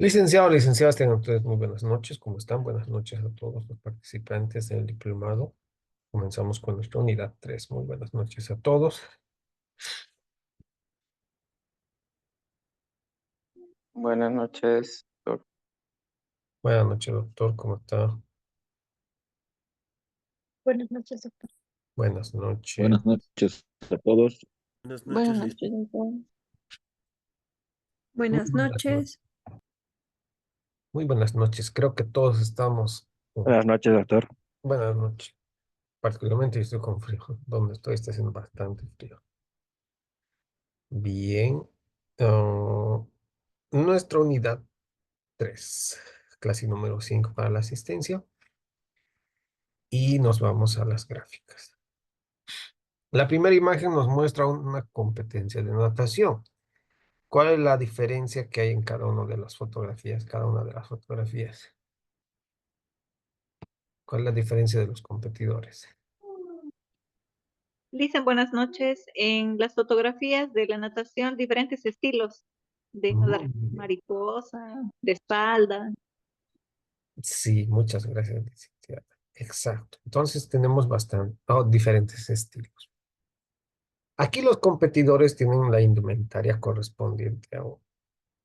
Licenciado, licenciadas, tengan ustedes muy buenas noches. ¿Cómo están? Buenas noches a todos los participantes del diplomado. Comenzamos con nuestra unidad 3. Muy buenas noches a todos. Buenas noches, doctor. Buenas noches, doctor. ¿Cómo está? Buenas noches, doctor. Buenas noches. Buenas noches a todos. Buenas Buenas noches, noches, doctor. Muy Buenas buenas noches. noches. Muy buenas noches. Creo que todos estamos. Buenas noches, doctor. Buenas noches. Particularmente yo estoy con frío. Donde estoy está haciendo bastante frío. Bien. Ah, nuestra unidad 3. Clase número 5 para la asistencia. Y nos vamos a las gráficas. La primera imagen nos muestra una competencia de natación. ¿Cuál es la diferencia que hay en cada una de las fotografías? Cada una de las fotografías. ¿Cuál es la diferencia de los competidores? Dicen buenas noches. En las fotografías de la natación, diferentes estilos de Muy nadar. bien. Mariposa, de espalda. Sí, muchas gracias, licenciada. Exacto. Entonces tenemos bastante, diferentes estilos. Aquí los competidores tienen la indumentaria correspondiente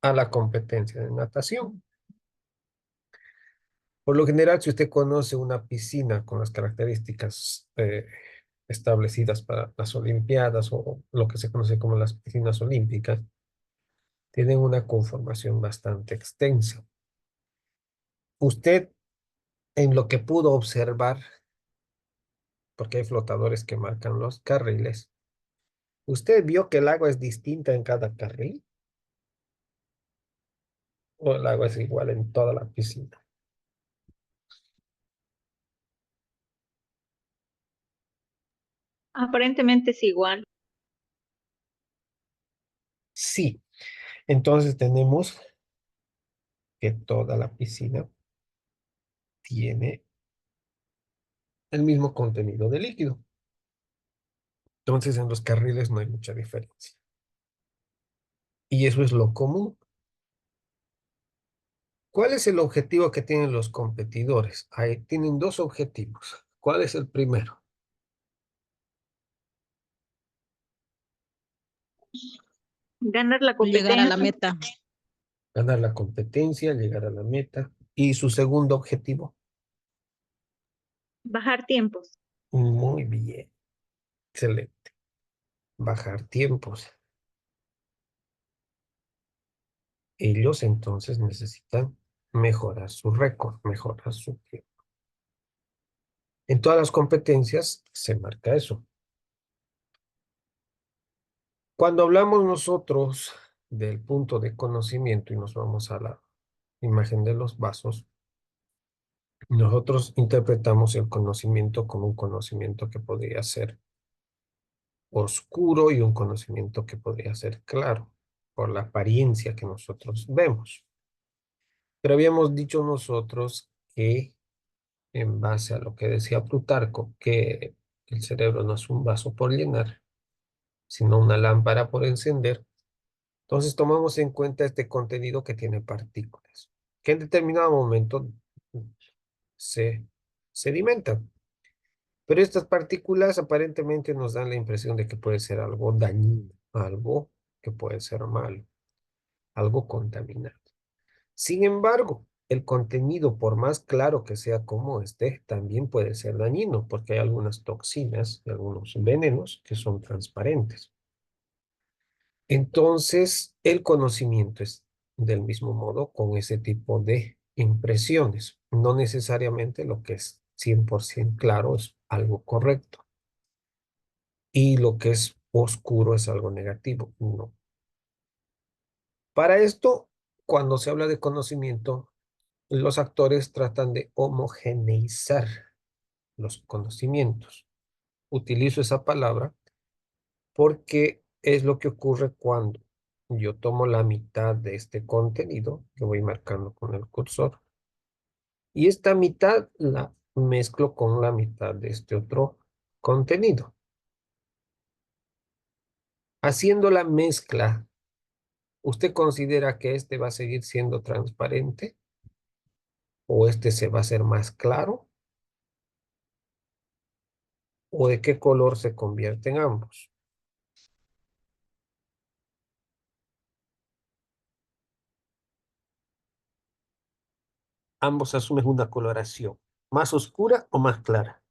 a la competencia de natación. Por lo general, si usted conoce una piscina con las características establecidas para las Olimpiadas o lo que se conoce como las piscinas olímpicas, tienen una conformación bastante extensa. Usted, en lo que pudo observar, porque hay flotadores que marcan los carriles, ¿usted vio que el agua es distinta en cada carril? ¿O el agua es igual en toda la piscina? Aparentemente es igual. Sí. Entonces tenemos que toda la piscina tiene el mismo contenido de líquido. Entonces en los carriles no hay mucha diferencia. Y eso es lo común. ¿Cuál es el objetivo que tienen los competidores? Ahí tienen dos objetivos. ¿Cuál es el primero? Ganar la Llegar a la competencia, meta. Ganar la competencia, llegar a la meta. Y su segundo objetivo. bajar tiempos. Muy bien. Excelente. Bajar tiempos. Ellos entonces necesitan mejorar su récord, mejorar su tiempo. En todas las competencias se marca eso. Cuando hablamos nosotros del punto de conocimiento y nos vamos a la imagen de los vasos, nosotros interpretamos el conocimiento como un conocimiento que podría ser oscuro y un conocimiento que podría ser claro, por la apariencia que nosotros vemos. Pero habíamos dicho nosotros que, en base a lo que decía Plutarco, que el cerebro no es un vaso por llenar, sino una lámpara por encender. Entonces tomamos en cuenta este contenido que tiene partículas, que en determinado momento se sedimentan. Pero estas partículas aparentemente nos dan la impresión de que puede ser algo dañino, algo que puede ser malo, algo contaminado. Sin embargo, el contenido, por más claro que sea como esté, también puede ser dañino, porque hay algunas toxinas y algunos venenos que son transparentes. Entonces, el conocimiento es del mismo modo con ese tipo de impresiones. No necesariamente lo que es 100% claro es algo correcto y lo que es oscuro es algo negativo. No. Para esto, cuando se habla de conocimiento, los actores tratan de homogeneizar los conocimientos. Utilizo esa palabra porque es lo que ocurre cuando yo tomo la mitad de este contenido que voy marcando con el cursor y esta mitad la mezclo con la mitad de este otro contenido. Haciendo la mezcla ¿Usted considera que este va a seguir siendo transparente o este se va a hacer más claro o de qué color se convierten ambos? Ambos asumen una coloración más oscura o más clara.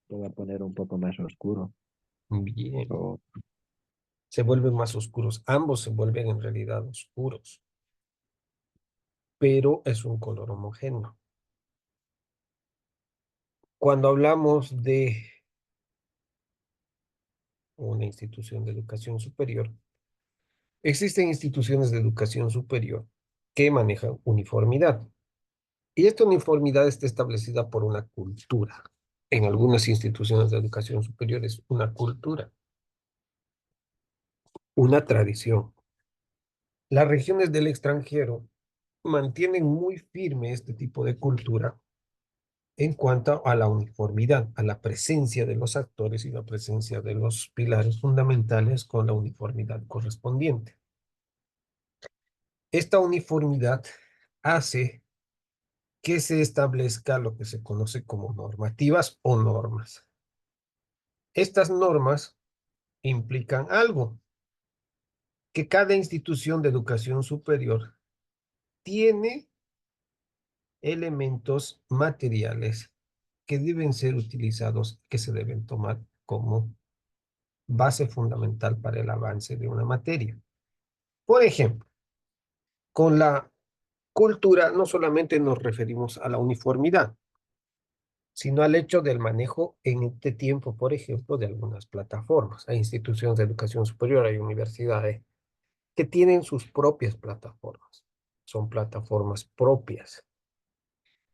Lo voy a poner un poco más oscuro. Bien, O se vuelven más oscuros. Ambos se vuelven en realidad oscuros, pero es un color homogéneo. Cuando hablamos de una institución de educación superior, existen instituciones de educación superior que manejan uniformidad. Y esta uniformidad está establecida por una cultura. En algunas instituciones de educación superior es una cultura, una tradición. Las regiones del extranjero mantienen muy firme este tipo de cultura en cuanto a la uniformidad, a la presencia de los actores y la presencia de los pilares fundamentales con la uniformidad correspondiente. Esta uniformidad hace que se establezca lo que se conoce como normativas o normas. Estas normas implican algo, que cada institución de educación superior tiene elementos materiales que deben ser utilizados, que se deben tomar como base fundamental para el avance de una materia. Por ejemplo, con la cultura no solamente nos referimos a la uniformidad, sino al hecho del manejo en este tiempo, por ejemplo, de algunas plataformas. Hay instituciones de educación superior, hay universidades que tienen sus propias plataformas. Son plataformas propias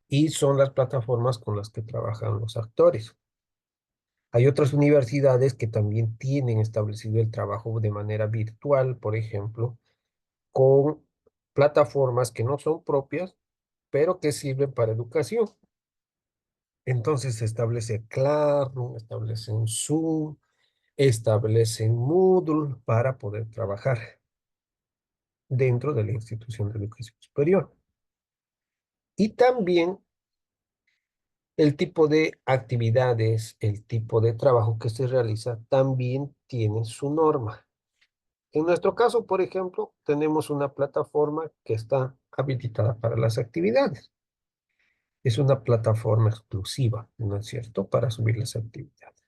y son las plataformas con las que trabajan los actores. Hay otras universidades que también tienen establecido el trabajo de manera virtual, por ejemplo, con plataformas que no son propias, pero que sirven para educación. Entonces se establece Classroom, establecen Zoom, establecen Moodle para poder trabajar dentro de la institución de educación superior. Y también el tipo de actividades, el tipo de trabajo que se realiza también tiene su norma. En nuestro caso, por ejemplo, tenemos una plataforma que está habilitada para las actividades. Es una plataforma exclusiva, ¿no es cierto?, para subir las actividades.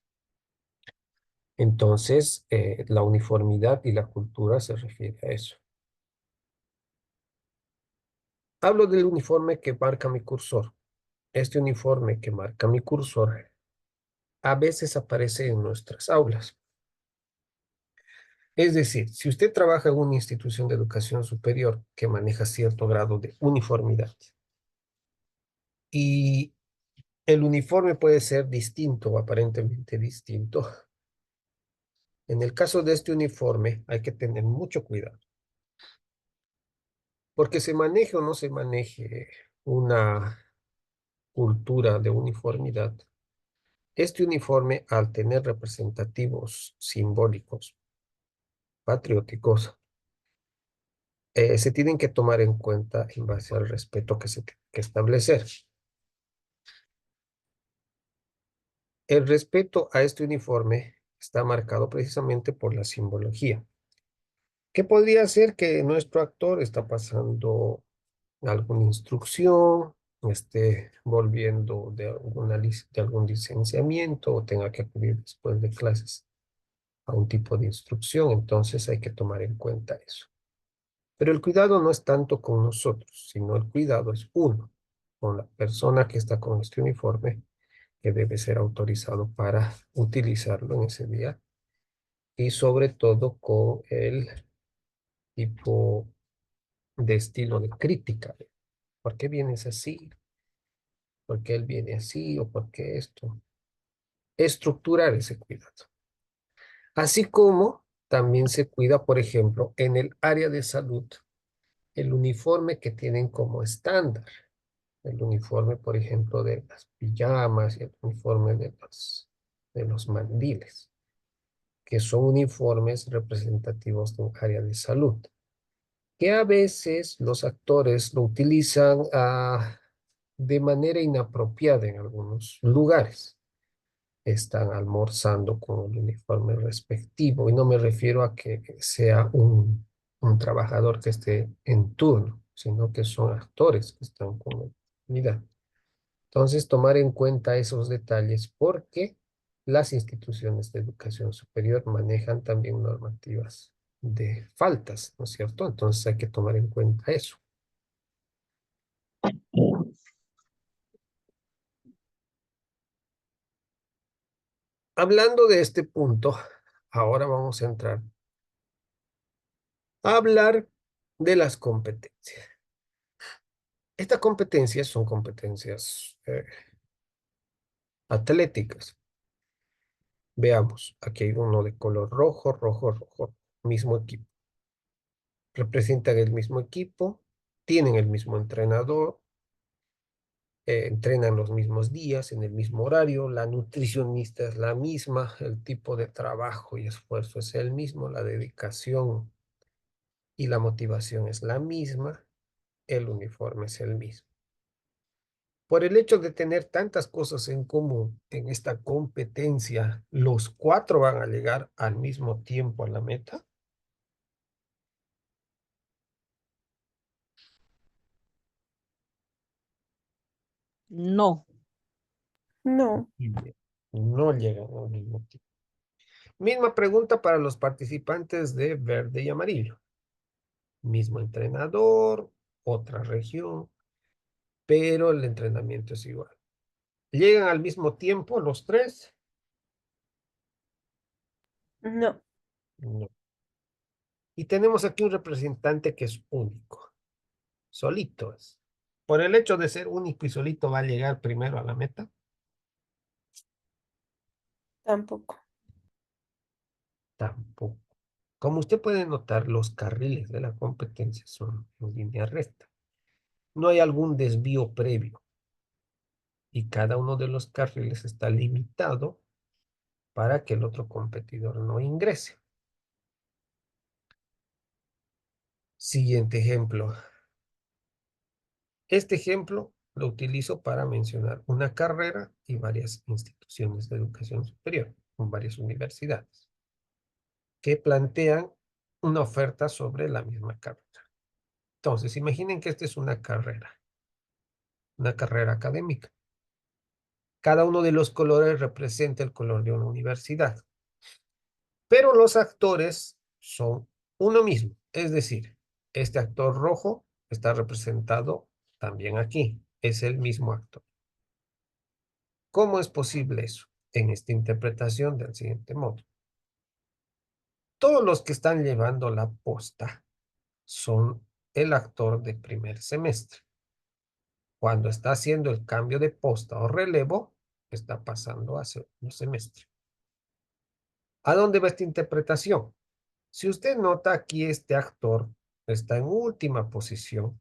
Entonces, la uniformidad y la cultura se refiere a eso. Hablo del uniforme que marca mi cursor. Este uniforme que marca mi cursor a veces aparece en nuestras aulas. Es decir, si usted trabaja en una institución de educación superior que maneja cierto grado de uniformidad y el uniforme puede ser distinto o aparentemente distinto, en el caso de este uniforme hay que tener mucho cuidado, porque se maneje o no se maneje una cultura de uniformidad, este uniforme al tener representativos simbólicos, patrióticos, se tienen que tomar en cuenta en base al respeto que se tiene que establecer. El respeto a este uniforme está marcado precisamente por la simbología. ¿Qué podría ser que nuestro actor está pasando alguna instrucción, esté volviendo de algún licenciamiento o tenga que acudir después de clases a un tipo de instrucción? Entonces hay que tomar en cuenta eso. Pero el cuidado no es tanto con nosotros, sino el cuidado es uno, con la persona que está con este uniforme, que debe ser autorizado para utilizarlo en ese día, y sobre todo con el tipo de estilo de crítica. ¿Por qué vienes así? ¿Por qué él viene así? ¿O por qué esto? Estructurar ese cuidado. Así como también se cuida, por ejemplo, en el área de salud, el uniforme que tienen como estándar. El uniforme, por ejemplo, de las pijamas y el uniforme de los mandiles, que son uniformes representativos de un área de salud, que a veces los actores lo utilizan de manera inapropiada en algunos lugares. Están almorzando con el uniforme respectivo, y no me refiero a que sea un trabajador que esté en turno, sino que son actores que están con la unidad. Entonces, tomar en cuenta esos detalles porque las instituciones de educación superior manejan también normativas de faltas, ¿no es cierto? Entonces hay que tomar en cuenta eso. Hablando de este punto, ahora vamos a entrar a hablar de las competencias. Estas competencias son competencias atléticas. Veamos, aquí hay uno de color rojo, rojo, rojo, mismo equipo. Representan el mismo equipo, tienen el mismo entrenador, entrenan los mismos días, en el mismo horario, la nutricionista es la misma, el tipo de trabajo y esfuerzo es el mismo, la dedicación y la motivación es la misma, el uniforme es el mismo. Por el hecho de tener tantas cosas en común en esta competencia, ¿los cuatro van a llegar al mismo tiempo a la meta? No, No, Bien, no llegan al mismo tiempo. Misma pregunta para los participantes de verde y amarillo. Mismo entrenador, otra región, pero el entrenamiento es igual. ¿Llegan al mismo tiempo los tres? no, No. Y tenemos aquí un representante que es único. Solito es. Por el hecho de ser único y solito va a llegar primero a la meta. tampoco. Tampoco. Como usted puede notar, los carriles de la competencia son en línea recta. No hay algún desvío previo y cada uno de los carriles está limitado para que el otro competidor no ingrese. Siguiente ejemplo. Este ejemplo lo utilizo para mencionar una carrera y varias instituciones de educación superior, con varias universidades, que plantean una oferta sobre la misma carrera. Entonces, imaginen que esta es una carrera académica. Cada uno de los colores representa el color de una universidad, pero los actores son uno mismo. Es decir, este actor rojo está representado también aquí. Es el mismo actor. ¿Cómo es posible eso? En esta interpretación del siguiente modo. Todos los que están llevando la posta son el actor de primer semestre. Cuando está haciendo el cambio de posta o relevo, está pasando a segundo semestre. ¿A dónde va esta interpretación? Si usted nota aquí, este actor está en última posición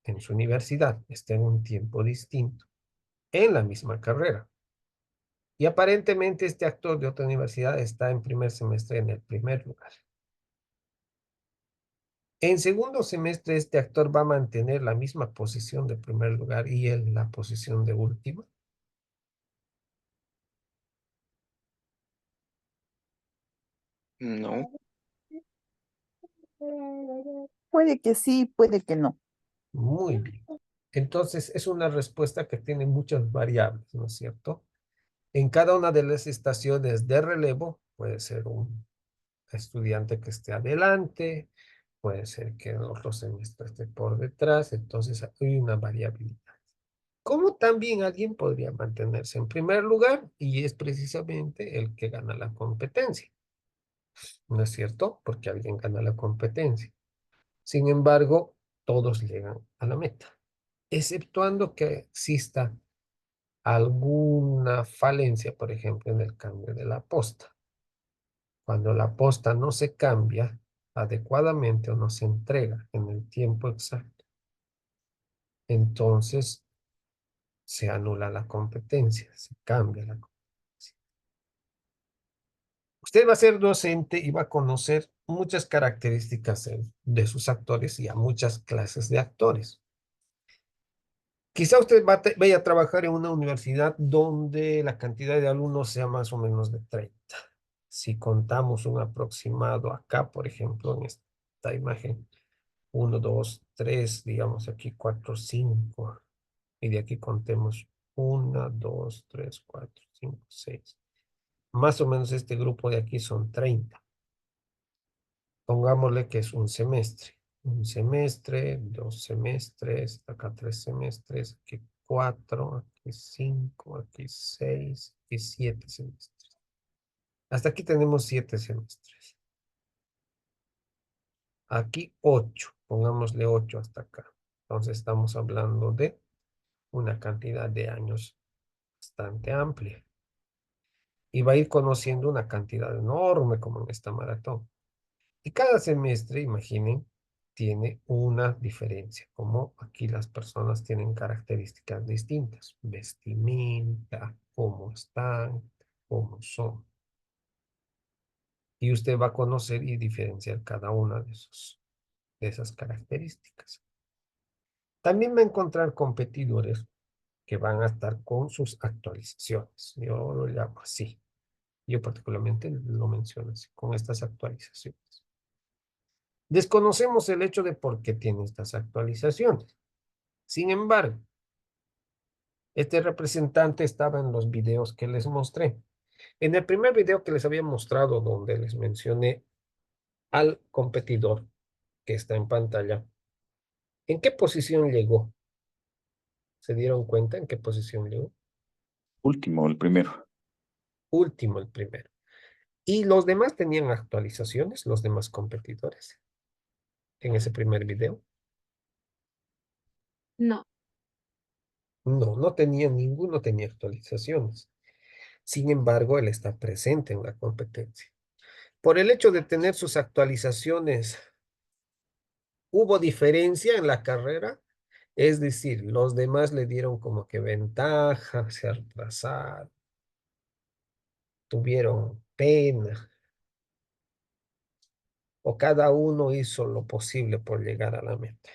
en su universidad, está en un tiempo distinto, en la misma carrera. Y aparentemente este actor de otra universidad está en primer semestre en el primer lugar. En segundo semestre, este actor va a mantener la misma posición de primer lugar y él la posición de última. No, puede que sí, puede que no. Muy bien. Entonces, es una respuesta que tiene muchas variables, ¿no es cierto? En cada una de las estaciones de relevo puede ser un estudiante que esté adelante, puede ser que el otro semestre esté por detrás, entonces hay una variabilidad. Como también alguien podría mantenerse en primer lugar y es precisamente el que gana la competencia, ¿no es cierto? Porque alguien gana la competencia. Sin embargo, todos llegan a la meta, exceptuando que exista alguna falencia, por ejemplo, en el cambio de la posta. Cuando la posta no se cambia, adecuadamente o no se entrega en el tiempo exacto, entonces se anula la competencia, se cambia la competencia. Usted va a ser docente y va a conocer muchas características de sus actores y a muchas clases de actores. Quizá usted vaya a trabajar en una universidad donde la cantidad de alumnos sea más o menos de 30. Si contamos un aproximado acá, por ejemplo, en esta imagen, 1, 2, 3, digamos aquí 4, 5. Y de aquí contemos 1, 2, 3, 4, 5, 6. Más o menos este grupo de aquí son 30. Pongámosle que es un semestre. Un semestre, 2 semestres, acá 3 semestres, aquí 4, aquí 5, aquí 6, aquí 7 semestres. Hasta aquí tenemos 7 semestres. Aquí 8, pongámosle 8 hasta acá. Entonces estamos hablando de una cantidad de años bastante amplia. Y va a ir conociendo una cantidad enorme como en esta maratón. Y cada semestre, imaginen, tiene una diferencia, como aquí las personas tienen características distintas, vestimenta, cómo están, cómo son. Y usted va a conocer y diferenciar cada una de esas características. También va a encontrar competidores que van a estar con sus actualizaciones. Yo lo llamo así. Yo particularmente lo menciono así, con estas actualizaciones. Desconocemos el hecho de por qué tiene estas actualizaciones. Sin embargo, este representante estaba en los videos que les mostré. En el primer video que les había mostrado, donde les mencioné al competidor que está en pantalla, ¿en qué posición llegó? ¿Se dieron cuenta en qué posición llegó? Último, el primero. Último, el primero. ¿Y los demás tenían actualizaciones, los demás competidores, en ese primer video? No. No, no tenía ninguno, tenía actualizaciones. Sin embargo, él está presente en la competencia. Por el hecho de tener sus actualizaciones, ¿hubo diferencia en la carrera? Es decir, los demás le dieron como que ventaja, se atrasaron, tuvieron pena, o cada uno hizo lo posible por llegar a la meta.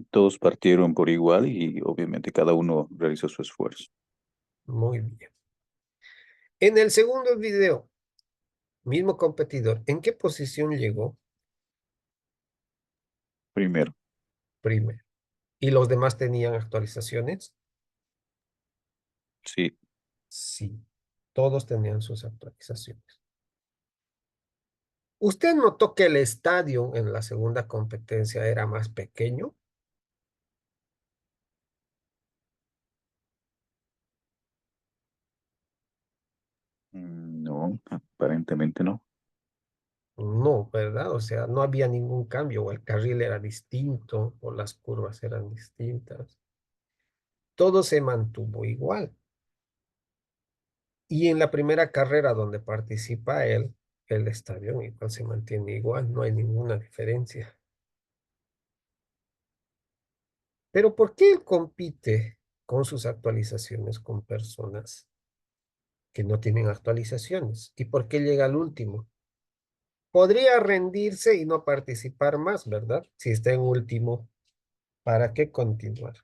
Todos partieron por igual y obviamente cada uno realizó su esfuerzo. Muy bien. En el segundo video, mismo competidor, ¿en qué posición llegó? Primero, Primero. ¿Y los demás tenían actualizaciones? sí, Sí, todos tenían sus actualizaciones. ¿Usted notó que el estadio en la segunda competencia era más pequeño? no, aparentemente no. No, ¿verdad? O sea, no había ningún cambio, o el carril era distinto, o las curvas eran distintas. Todo se mantuvo igual. Y en la primera carrera donde participa él, el estadio igual se mantiene igual, no hay ninguna diferencia. Pero ¿por qué él compite con sus actualizaciones con personas que no tienen actualizaciones? ¿Y por qué llega al último? Podría rendirse y no participar más, ¿verdad? Si está en último, ¿para qué continuar?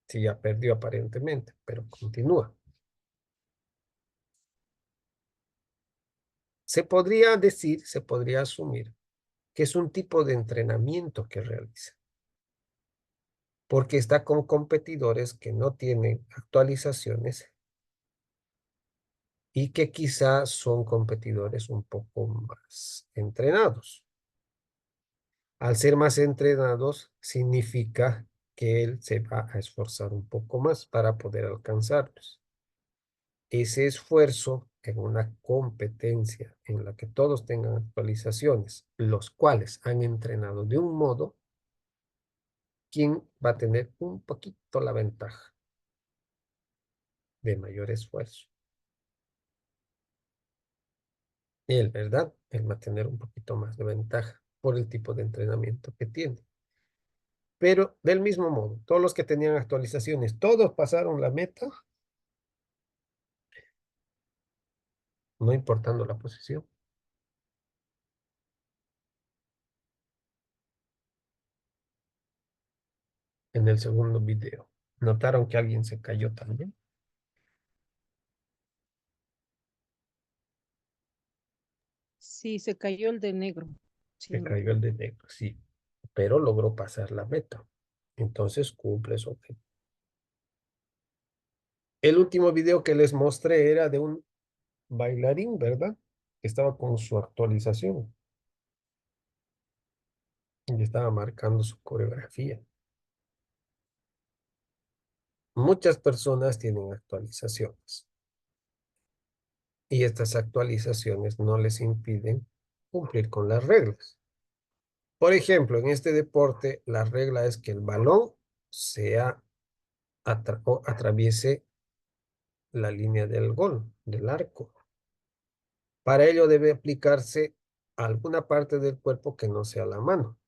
Si ya perdió aparentemente, pero continúa. Se podría decir, se podría asumir que es un tipo de entrenamiento que realiza, porque está con competidores que no tienen actualizaciones y que quizás son competidores un poco más entrenados. Al ser más entrenados, significa que él se va a esforzar un poco más para poder alcanzarlos. Ese esfuerzo en una competencia en la que todos tengan actualizaciones, los cuales han entrenado de un modo, ¿quién va a tener un poquito la ventaja de mayor esfuerzo? Él, ¿verdad? Él va a tener un poquito más de ventaja por el tipo de entrenamiento que tiene. Pero del mismo modo, todos los que tenían actualizaciones, todos pasaron la meta, no importando la posición. En el segundo video. ¿Notaron que alguien se cayó también? Sí, se cayó el de negro. Sí, Se cayó el de negro, sí. Pero logró pasar la meta. Entonces cumple su objetivo. El último video que les mostré era de un bailarín, ¿verdad? Que estaba con su actualización. Y estaba marcando su coreografía. Muchas personas tienen actualizaciones. Y estas actualizaciones no les impiden cumplir con las reglas. Por ejemplo, en este deporte, la regla es que el balón sea o atraviese la línea del gol, del arco. Para ello debe aplicarse alguna parte del cuerpo que no sea la mano.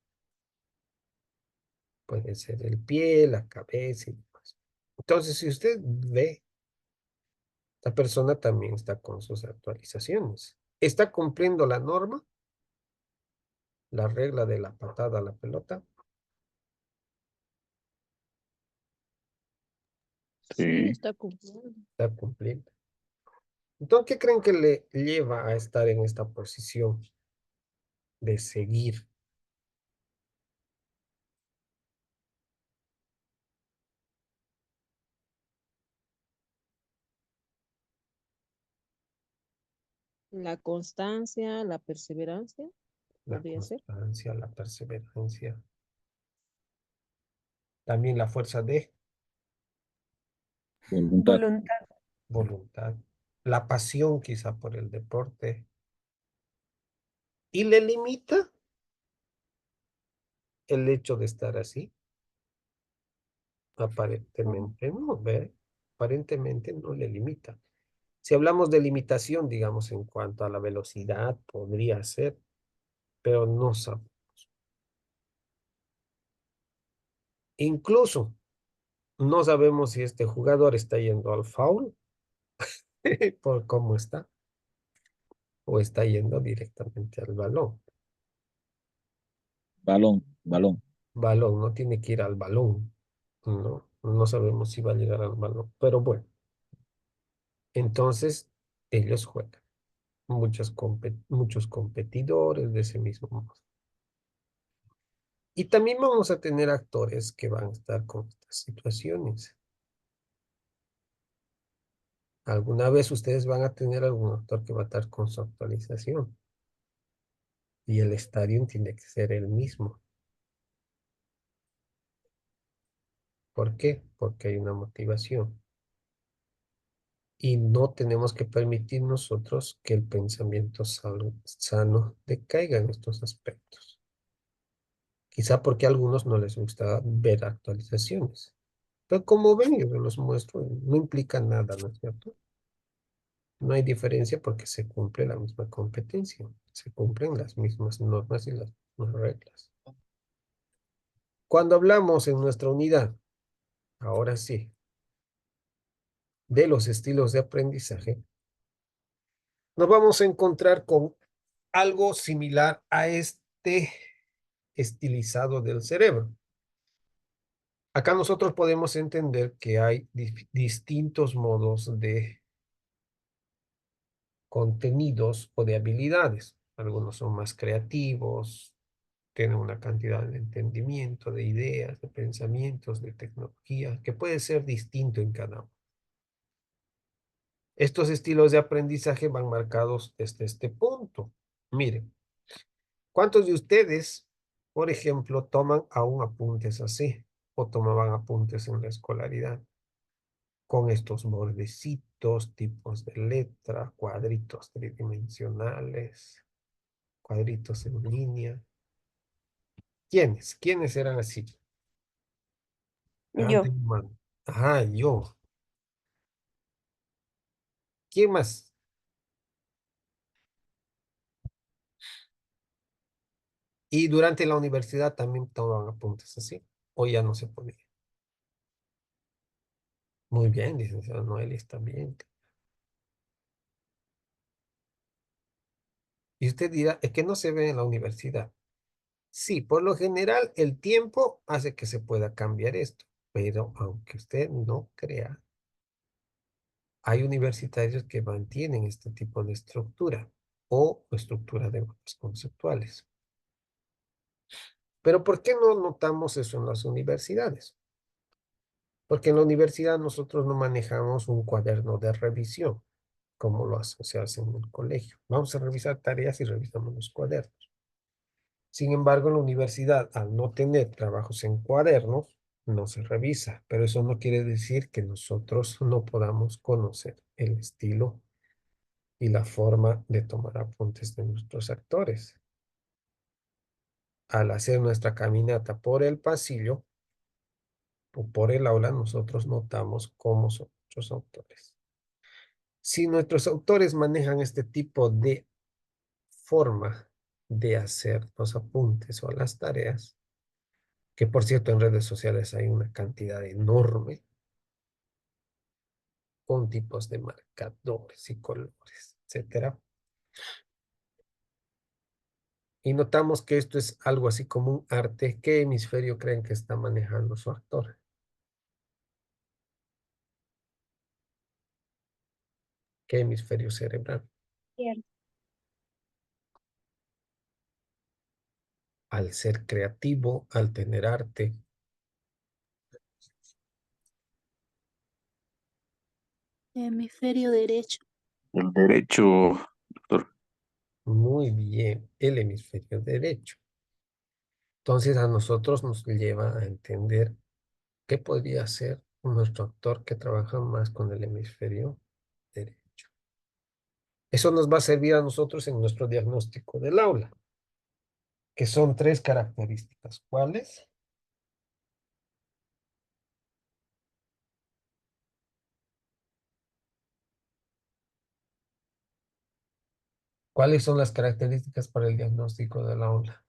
Puede ser el pie, la cabeza y demás. Entonces, si usted ve, la persona también está con sus actualizaciones. ¿Está cumpliendo la norma? La regla de la patada a la pelota. sí, Sí. está cumpliendo. Está cumpliendo. Entonces, ¿qué creen que le lleva a estar en esta posición de seguir? La constancia, la perseverancia, La podría ser. constancia, la perseverancia, también la fuerza de Voluntad. Voluntad. voluntad, la pasión quizá por el deporte. ¿Y le limita el hecho de estar así? Aparentemente no, ¿ve? Aparentemente no le limita. Si hablamos de limitación, digamos, en cuanto a la velocidad, podría ser, pero no sabemos. Incluso no sabemos si este jugador está yendo al foul por cómo está, o está yendo directamente al balón. Balón. Balón, no tiene que ir al balón. No, no sabemos si va a llegar al balón. Pero bueno, entonces ellos juegan. Muchos competidores de ese mismo modo. Y también vamos a tener actores que van a estar con estas situaciones. Alguna vez ustedes van a tener algún actor que va a estar con su actualización. Y el estadio tiene que ser el mismo. ¿Por qué? Porque hay una motivación. Y no tenemos que permitir nosotros que el pensamiento sano decaiga en estos aspectos. Quizá porque a algunos no les gusta ver actualizaciones. Pero como ven, yo los muestro, no implica nada, ¿no es cierto? No hay diferencia porque se cumple la misma competencia, se cumplen las mismas normas y las mismas reglas. Cuando hablamos en nuestra unidad, ahora sí, de los estilos de aprendizaje, nos vamos a encontrar con algo similar a este estilizado del cerebro. Acá nosotros podemos entender que hay distintos modos de contenidos o de habilidades. Algunos son más creativos, tienen una cantidad de entendimiento, de ideas, de pensamientos, de tecnología, que puede ser distinto en cada uno. Estos estilos de aprendizaje van marcados desde este punto. Miren, ¿cuántos de ustedes, por ejemplo, toman aún apuntes así o tomaban apuntes en la escolaridad con estos bordecitos, tipos de letra, cuadritos tridimensionales, cuadritos en línea? ¿Quiénes? ¿Quiénes eran así? Levanten Yo. la mano. Ajá, yo. ¿Quién más? Y durante la universidad también tomaban apuntes así, o ya no se podía. Muy bien, licenciada Noelia, está bien. Y usted dirá, es que no se ve en la universidad. Sí, por lo general el tiempo hace que se pueda cambiar esto, pero aunque usted no crea, hay universitarios que mantienen este tipo de estructura o estructura de mapas conceptuales. Pero ¿por qué no notamos eso en las universidades? Porque en la universidad nosotros no manejamos un cuaderno de revisión, como se hace en el colegio. Vamos a revisar tareas y revisamos los cuadernos. Sin embargo, en la universidad, al no tener trabajos en cuadernos, no se revisa, pero eso no quiere decir que nosotros no podamos conocer el estilo y la forma de tomar apuntes de nuestros actores. Al hacer nuestra caminata por el pasillo o por el aula, nosotros notamos cómo son nuestros autores. Si nuestros autores manejan este tipo de forma de hacer los apuntes o las tareas, que por cierto en redes sociales hay una cantidad enorme con tipos de marcadores y colores, etcétera. Y notamos que esto es algo así como un arte. ¿Qué hemisferio creen que está manejando su actor? ¿Qué hemisferio cerebral? Izquierdo. Al ser creativo, al tener arte. Hemisferio derecho. El derecho, doctor. Muy bien, el hemisferio derecho. Entonces a nosotros nos lleva a entender qué podría ser nuestro actor que trabaja más con el hemisferio derecho. Eso nos va a servir a nosotros en nuestro diagnóstico del aula, que son 3 características. ¿Cuáles? ¿Cuáles son las características para el diagnóstico del aula?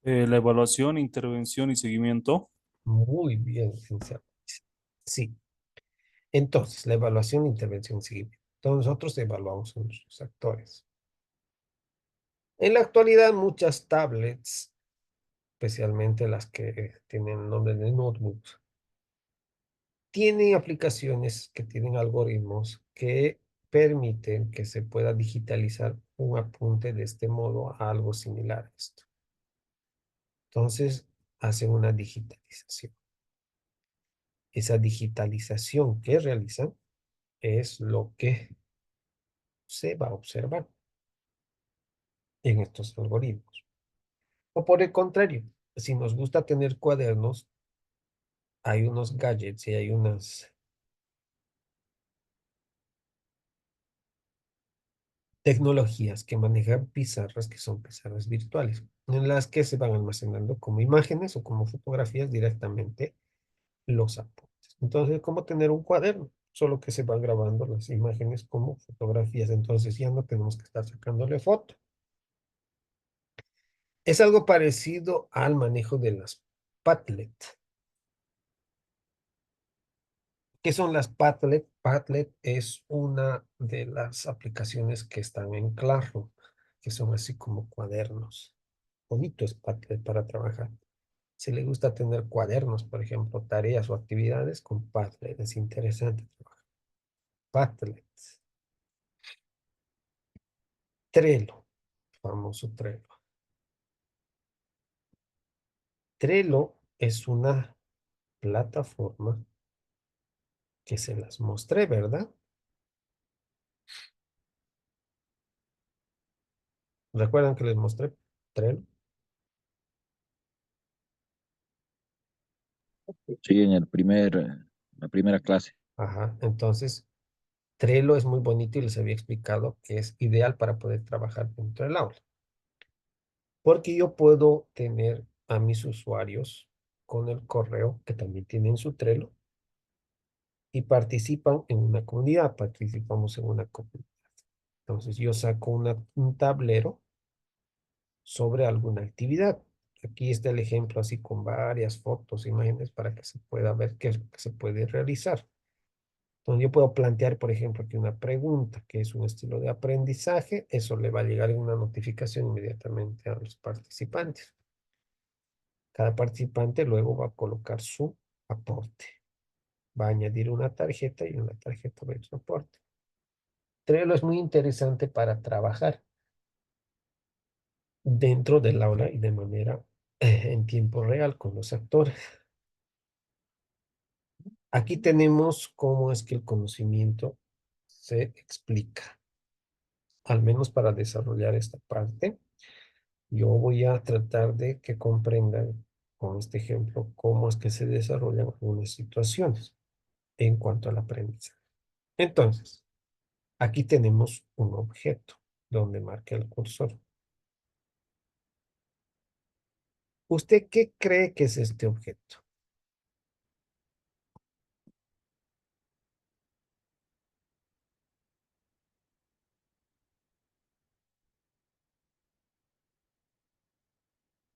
La evaluación, intervención y seguimiento. Muy bien, licenciado. Sí. Entonces, la evaluación, intervención y seguimiento. Entonces, nosotros evaluamos a nuestros actores. En la actualidad, muchas tablets, especialmente las que tienen el nombre de notebooks, tienen aplicaciones que tienen algoritmos que permiten que se pueda digitalizar un apunte de este modo a algo similar a esto. Entonces, hacen una digitalización. Esa digitalización que realizan es lo que se va a observar en estos algoritmos. O por el contrario, si nos gusta tener cuadernos, hay unos gadgets y hay unas tecnologías que manejan pizarras que son pizarras virtuales, en las que se van almacenando como imágenes o como fotografías directamente los apuntes. Entonces, ¿cómo tener un cuaderno? Solo que se van grabando las imágenes como fotografías. Entonces ya no tenemos que estar sacándole foto. Es algo parecido al manejo de las Padlet. ¿Qué son las Padlet? Padlet es una de las aplicaciones que están en Classroom, que son así como cuadernos. Bonito es Padlet para trabajar. Si le gusta tener cuadernos, por ejemplo, tareas o actividades con Padlet, es interesante trabajar. Padlet. Trello, famoso Trello. Trello es una plataforma que se las mostré, ¿verdad? ¿Recuerdan que les mostré Trello? Sí, en la primera clase. Ajá, entonces Trello es muy bonito y les había explicado que es ideal para poder trabajar dentro del aula. Porque yo puedo tener a mis usuarios con el correo que también tienen su Trello y participan en una comunidad, participamos en una comunidad. Entonces yo saco un tablero sobre alguna actividad. Aquí está el ejemplo así con varias fotos, imágenes para que se pueda ver qué es lo que se puede realizar. Entonces yo puedo plantear, por ejemplo, aquí una pregunta, que es un estilo de aprendizaje. Eso le va a llegar una notificación inmediatamente a los participantes. Cada participante luego va a colocar su aporte. Va a añadir una tarjeta y en la tarjeta va a ir su aporte. Trello es muy interesante para trabajar dentro del aula y de manera en tiempo real con los actores. Aquí tenemos cómo es que el conocimiento se explica, al menos para desarrollar esta parte. Yo voy a tratar de que comprendan con este ejemplo cómo es que se desarrollan algunas situaciones en cuanto al aprendizaje. Entonces, aquí tenemos un objeto donde marca el cursor. ¿Usted qué cree que es este objeto?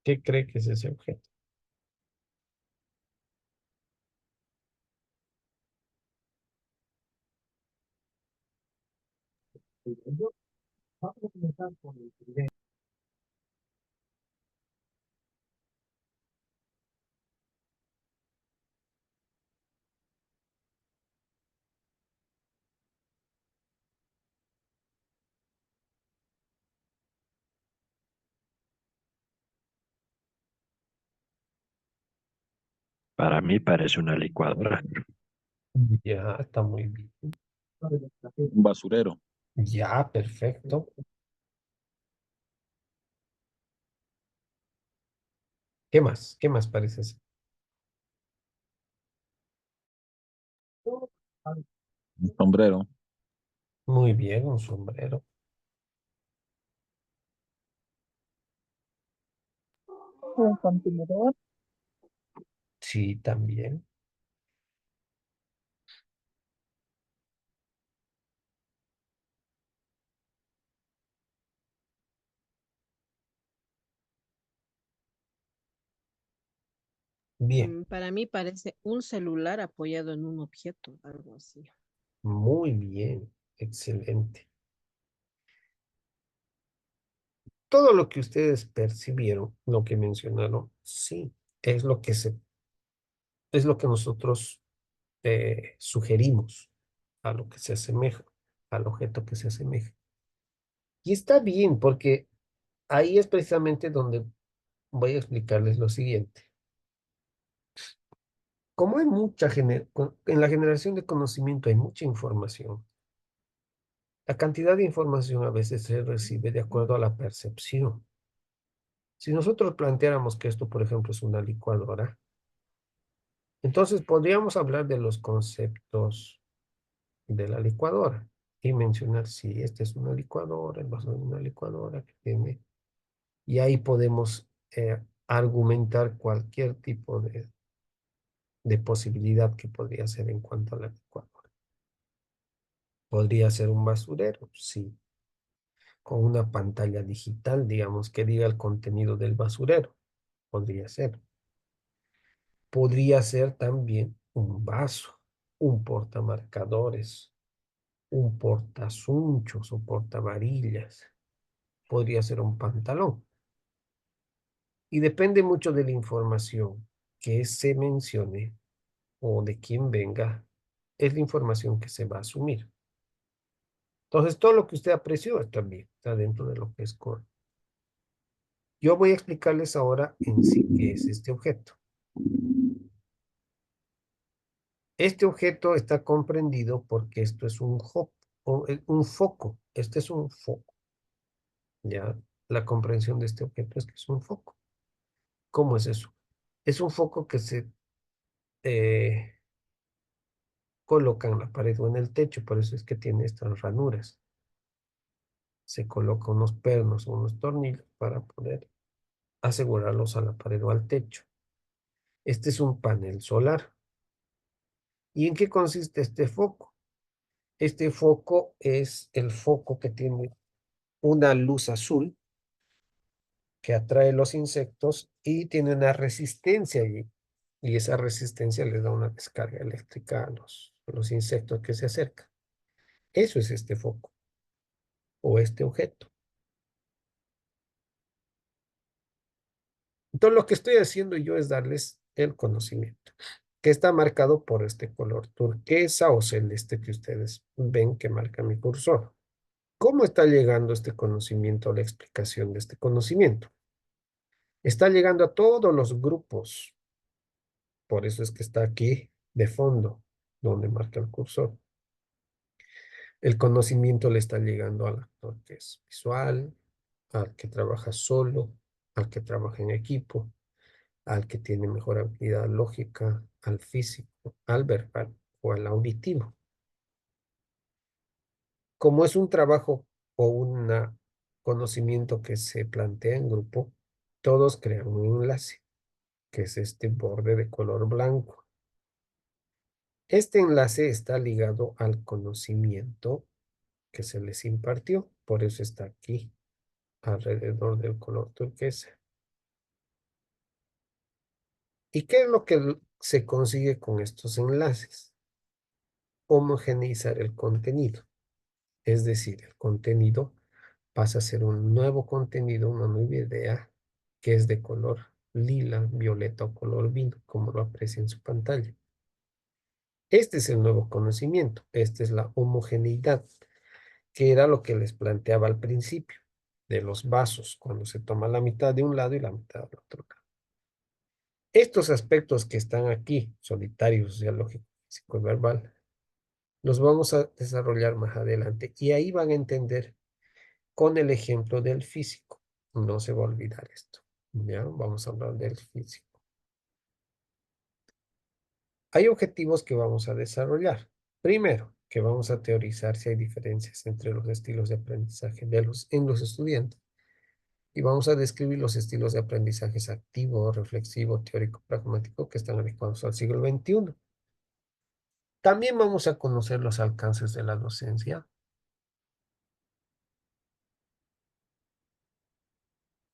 ¿Qué cree que es ese objeto? Vamos a comenzar con el primero. Para mí parece una licuadora. Ya, está muy bien. Un basurero. Ya, perfecto. ¿Qué más? ¿Qué más parece ser? Un sombrero. Muy bien, un sombrero. Un contenedor, Sí, también. Bien, Para mí parece un celular apoyado en un objeto, algo así. muy bien. Excelente. Todo lo que ustedes percibieron, lo que mencionaron, sí, es lo que es lo que nosotros sugerimos a lo que se asemeja, al objeto que se asemeja. Y está bien, porque ahí es precisamente donde voy a explicarles lo siguiente. Como hay en la generación de conocimiento hay mucha información, la cantidad de información a veces se recibe de acuerdo a la percepción. Si nosotros planteáramos que esto, por ejemplo, es una licuadora, entonces podríamos hablar de los conceptos de la licuadora y mencionar si esta es una licuadora, el vaso de una licuadora que tiene, y ahí podemos argumentar cualquier tipo de posibilidad que podría ser en cuanto a la licuadora. Podría ser un basurero, sí, con una pantalla digital, digamos, que diga el contenido del basurero. Podría ser. Podría ser también un vaso, un portamarcadores, un portasunchos o portavarillas. Podría ser un pantalón. Y depende mucho de la información que se mencione o de quién venga, es la información que se va a asumir. Entonces, todo lo que usted apreció está bien, está dentro de lo que es core. Yo voy a explicarles ahora en sí qué es este objeto. Este objeto está comprendido porque esto es un foco. Este es un foco. Ya, la comprensión de este objeto es que es un foco. ¿Cómo es eso? Es un foco que se eh, coloca en la pared o en el techo, por eso es que tiene estas ranuras. Se coloca unos pernos o unos tornillos para poder asegurarlos a la pared o al techo. Este es un panel solar ¿Y en qué consiste este foco? Este foco es el foco que tiene una luz azul que atrae los insectos y tiene una resistencia allí. Y esa resistencia les da una descarga eléctrica a los insectos que se acercan. Eso es este foco o este objeto. Entonces lo que estoy haciendo yo es darles el conocimiento, que está marcado por este color turquesa o celeste que ustedes ven que marca mi cursor. ¿Cómo está llegando este conocimiento, la explicación de este conocimiento? Está llegando a todos los grupos. Por eso es que está aquí de fondo, donde marca el cursor. El conocimiento le está llegando al actor que es visual, al que trabaja solo, al que trabaja en equipo, al que tiene mejor habilidad lógica, al físico, al verbal o al auditivo. Como es un trabajo o un conocimiento que se plantea en grupo, todos crean un enlace, que es este borde de color blanco. Este enlace está ligado al conocimiento que se les impartió, por eso está aquí, alrededor del color turquesa. ¿Y qué es lo que se consigue con estos enlaces? Homogeneizar el contenido. Es decir, el contenido pasa a ser un nuevo contenido, una nueva idea, que es de color lila, violeta o color vino, como lo aprecia en su pantalla. Este es el nuevo conocimiento, esta es la homogeneidad, que era lo que les planteaba al principio, de los vasos, cuando se toma la mitad de un lado y la mitad del otro lado. Estos aspectos que están aquí, solitarios, sociológico, físico y verbal, los vamos a desarrollar más adelante y ahí van a entender con el ejemplo del físico. No se va a olvidar esto. ¿Ya? Vamos a hablar del físico. Hay objetivos que vamos a desarrollar. Primero, que vamos a teorizar si hay diferencias entre los estilos de aprendizaje en los estudiantes. Y vamos a describir los estilos de aprendizaje activo, reflexivo, teórico, pragmático que están adecuados al siglo XXI. También vamos a conocer los alcances de la docencia,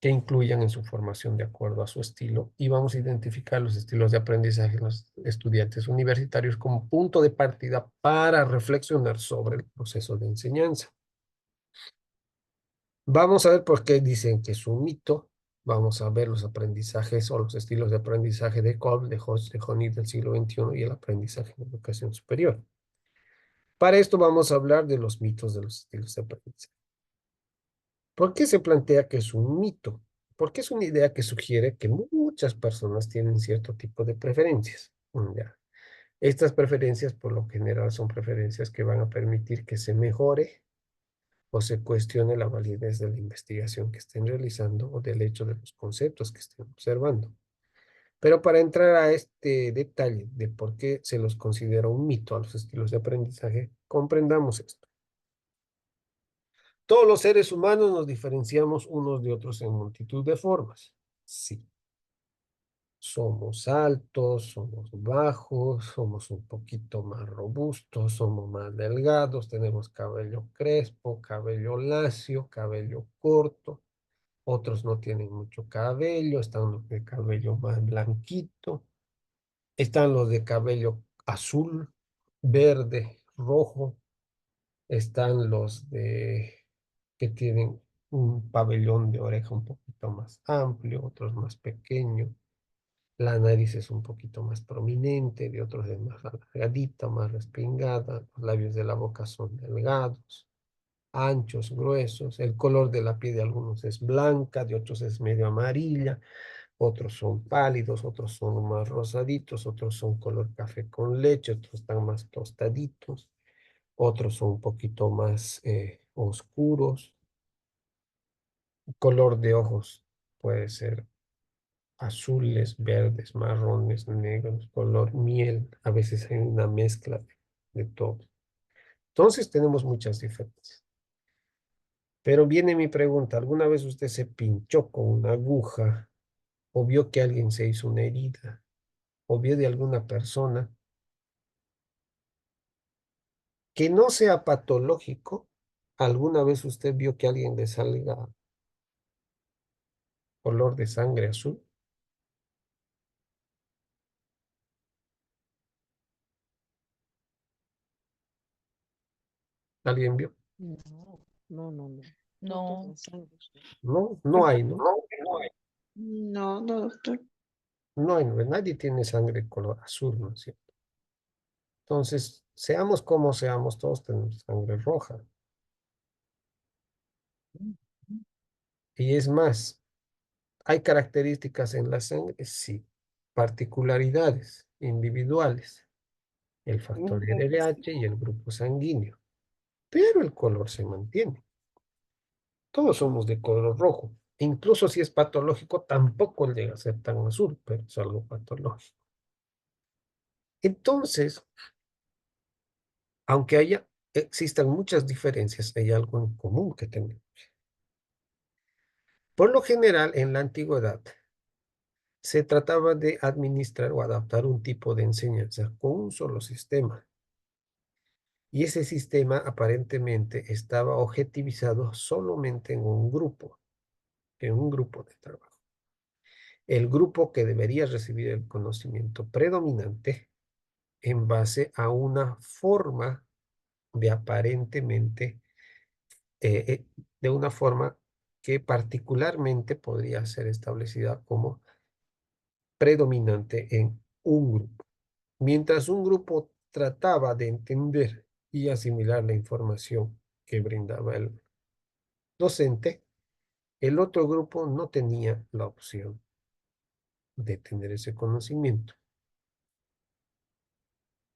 que incluyan en su formación de acuerdo a su estilo, y vamos a identificar los estilos de aprendizaje en los estudiantes universitarios como punto de partida para reflexionar sobre el proceso de enseñanza. Vamos a ver por qué dicen que es un mito. Vamos a ver los aprendizajes o los estilos de aprendizaje de Kolb, de Hodge, de Honey del siglo XXI y el aprendizaje en educación superior. Para esto vamos a hablar de los mitos de los estilos de aprendizaje. ¿Por qué se plantea que es un mito? Porque es una idea que sugiere que muchas personas tienen cierto tipo de preferencias. Ya. Estas preferencias, por lo general, son preferencias que van a permitir que se mejore o se cuestione la validez de la investigación que estén realizando o del hecho de los conceptos que estén observando. Pero para entrar a este detalle de por qué se los considera un mito a los estilos de aprendizaje, comprendamos esto. Todos los seres humanos nos diferenciamos unos de otros en multitud de formas. Sí. Somos altos, somos bajos, somos un poquito más robustos, somos más delgados, tenemos cabello crespo, cabello lacio, cabello corto. Otros no tienen mucho cabello, están los de cabello más blanquito, están los de cabello azul, verde, rojo, están los de que tienen un pabellón de oreja un poquito más amplio, otros más pequeño. La nariz es un poquito más prominente, de otros es más alargadita, más respingada. Los labios de la boca son delgados, anchos, gruesos. El color de la piel de algunos es blanca, de otros es medio amarilla. Otros son pálidos, otros son más rosaditos, otros son color café con leche, otros están más tostaditos, otros son un poquito más oscuros. Color de ojos puede ser azules, verdes, marrones, negros, color miel. A veces hay una mezcla de todo. Entonces tenemos muchas diferencias. Pero viene mi pregunta, ¿alguna vez usted se pinchó con una aguja o vio que alguien se hizo una herida o vio de alguna persona Que no sea patológico. ¿Alguna vez usted vio que a alguien le salga color de sangre azul? ¿Alguien vio? No, no, no, no. No No. toda sangre. No, no hay, ¿no? No, no, doctor. No hay, nadie tiene sangre color azul, ¿no es cierto? Entonces, seamos como seamos, todos tenemos sangre roja. Y es más, ¿hay características en la sangre? Sí. Particularidades individuales. El factor LH y el grupo sanguíneo. Pero el color se mantiene. Todos somos de color rojo. Incluso si es patológico, tampoco llega a ser tan azul, pero es algo patológico. Entonces, aunque existan muchas diferencias, hay algo en común que tenemos. Por lo general, en la antigüedad, se trataba de administrar o adaptar un tipo de enseñanza con un solo sistema. Y ese sistema aparentemente estaba objetivizado solamente en un grupo de trabajo. El grupo que debería recibir el conocimiento predominante en base a una forma de aparentemente, de una forma que particularmente podría ser establecida como predominante en un grupo. Mientras un grupo trataba de entender y asimilar la información que brindaba el docente, el otro grupo no tenía la opción de tener ese conocimiento,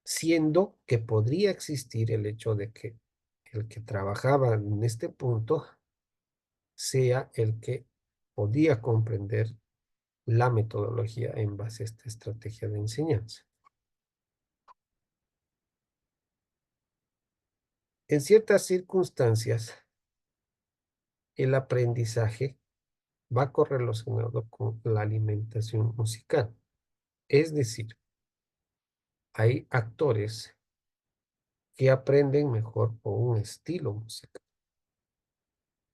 siendo que podría existir el hecho de que el que trabajaba en este punto sea el que podía comprender la metodología en base a esta estrategia de enseñanza. En ciertas circunstancias, el aprendizaje va correlacionado con la alimentación musical. Es decir, hay actores que aprenden mejor por un estilo musical.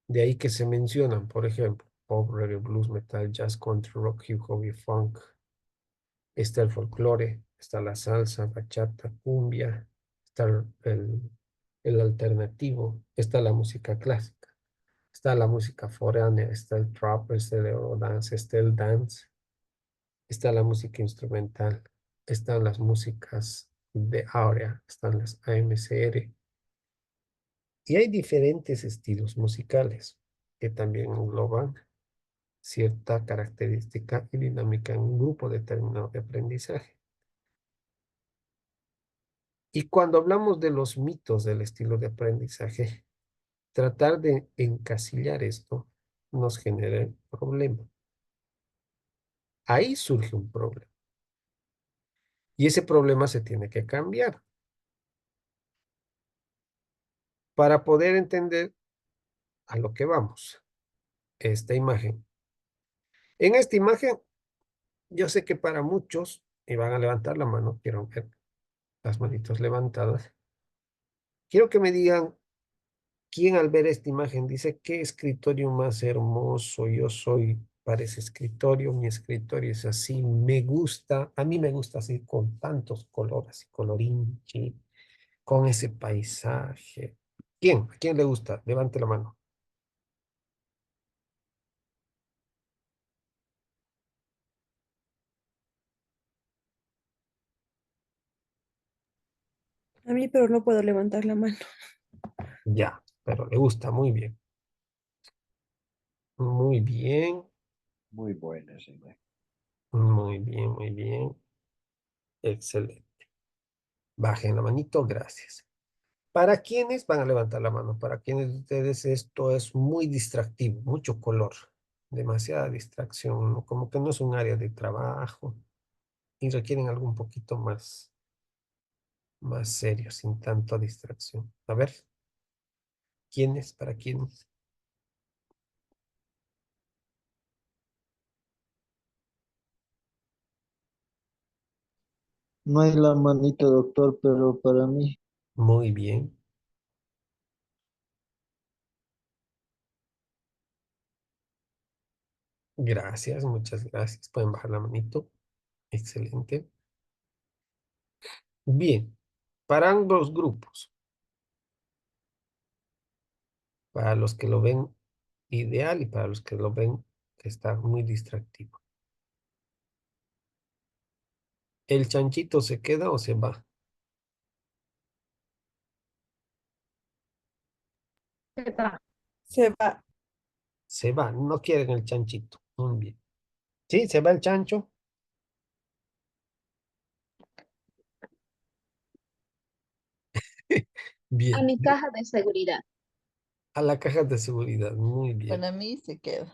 De ahí que se mencionan, por ejemplo, pop, reggae, blues, metal, jazz, country, rock, hip hop y funk. Está el folclore, está la salsa, bachata, cumbia, está el alternativo, está la música clásica, está la música foránea, está el trap, está el eurodance, está el dance, está la música instrumental, están las músicas de áurea, están las AMCR. Y hay diferentes estilos musicales que también engloban cierta característica y dinámica en un grupo determinado de aprendizaje. Y cuando hablamos de los mitos del estilo de aprendizaje, tratar de encasillar esto nos genera problema. Ahí surge un problema. Y ese problema se tiene que cambiar para poder entender a lo que vamos. Esta imagen. En esta imagen, yo sé que para muchos, y van a levantar la mano, quiero ver las manitos levantadas, quiero que me digan quién al ver esta imagen dice, qué escritorio más hermoso, yo soy para ese escritorio, mi escritorio es así, me gusta, a mí me gusta así con tantos colores y colorinchi, con ese paisaje. ¿Quién? ¿A quién le gusta? Levante la mano. A mí, pero no puedo levantar la mano. Ya, pero le gusta, muy bien. Muy bien, Muy buena esa imagen. muy bien, muy bien. Excelente. Bajen la manito, gracias. Para quienes van a levantar la mano, para quienes de ustedes esto es muy distractivo, mucho color, demasiada distracción, ¿no? Como que no es un área de trabajo y requieren algo un poquito más serio, sin tanta distracción. A ver, ¿quiénes? ¿Para quiénes? No hay la manita, doctor, pero para mí. Muy bien. Gracias, muchas gracias. Pueden bajar la manito. Excelente. Bien. Para ambos grupos, para los que lo ven ideal y para los que lo ven que está muy distractivo. ¿El chanchito se queda o se va? Se va. Se va, no quieren el chanchito. Muy bien. ¿Sí? ¿Se va el chancho? A Bien. mi caja de seguridad. A la caja de seguridad. Muy bien. Para mí se queda.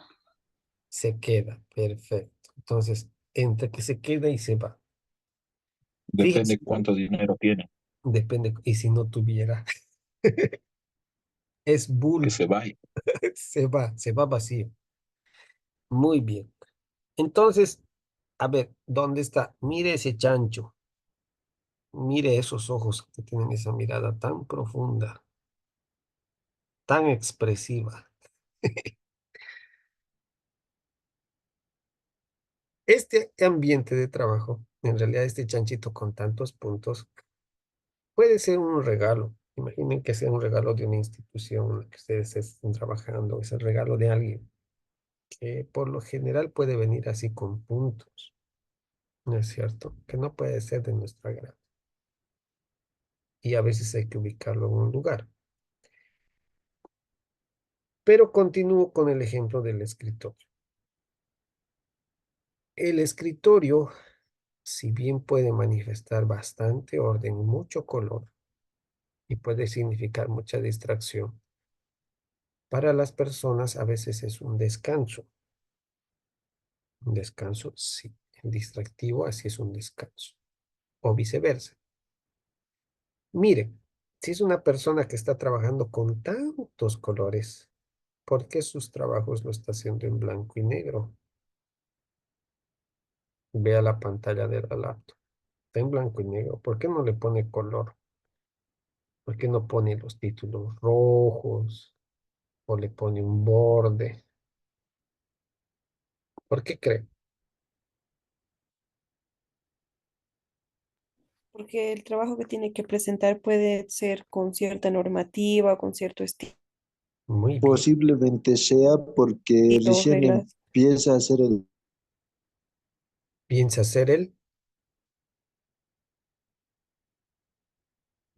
Se queda. Perfecto. Entonces, entre que se queda y se va. Fíjense, Depende cuánto dinero tiene, depende. Y si no tuviera, es que bull. se vaya. Se va vacío. Muy bien. Entonces, a ver, ¿dónde está? Mire ese chancho. Mire esos ojos que tienen esa mirada tan profunda, tan expresiva. Este ambiente de trabajo, en realidad este chanchito con tantos puntos, puede ser un regalo. Imaginen que sea un regalo de una institución en la que ustedes estén trabajando, es el regalo de alguien, que por lo general puede venir así con puntos, ¿no es cierto? Que no puede ser de nuestro agrado. Y a veces hay que ubicarlo en un lugar. Pero continúo con el ejemplo del escritorio. El escritorio, si bien puede manifestar bastante orden, mucho color y puede significar mucha distracción, para las personas a veces es un descanso. Un descanso, sí. El distractivo, así es un descanso. O viceversa. Miren, si es una persona que está trabajando con tantos colores, ¿por qué sus trabajos lo está haciendo en blanco y negro? Vea la pantalla de la laptop. Está en blanco y negro. ¿Por qué no le pone color? ¿Por qué no pone los títulos rojos o le pone un borde? ¿Por qué cree? Porque el trabajo que tiene que presentar puede ser con cierta normativa, con cierto Muy bien. Posiblemente sea porque estilo, recién reglas. empieza a hacer el... ¿Piensa ser él,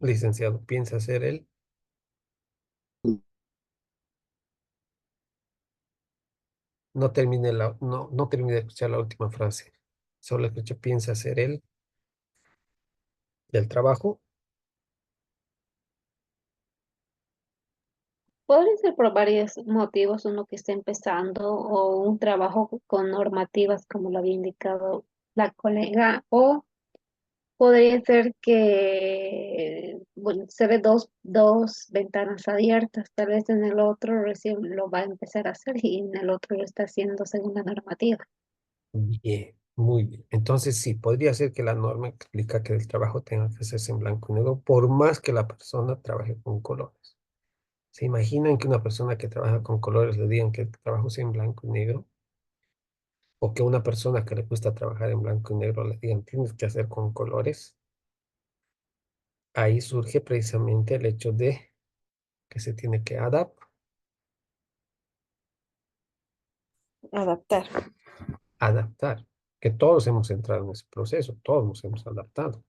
licenciado? ¿Piensa ser él? No termine de escuchar la última frase. Solo escucho piensa ser él del trabajo. Podría ser por varios motivos, uno que esté empezando o un trabajo con normativas, como lo había indicado la colega, o podría ser que, bueno, se ve dos ventanas abiertas, tal vez en el otro recién lo va a empezar a hacer y en el otro lo está haciendo según la normativa. Bien, muy bien. Entonces sí, podría ser que la norma explica que el trabajo tenga que hacerse en blanco y negro, por más que la persona trabaje con colores. ¿Se imaginan que una persona que trabaja con colores le digan que el trabajo sea en blanco y negro? O que una persona que le gusta trabajar en blanco y negro le digan tienes que hacer con colores. Ahí surge precisamente el hecho de que se tiene que Adaptar. adaptar, que todos hemos entrado en ese proceso, todos nos hemos adaptado.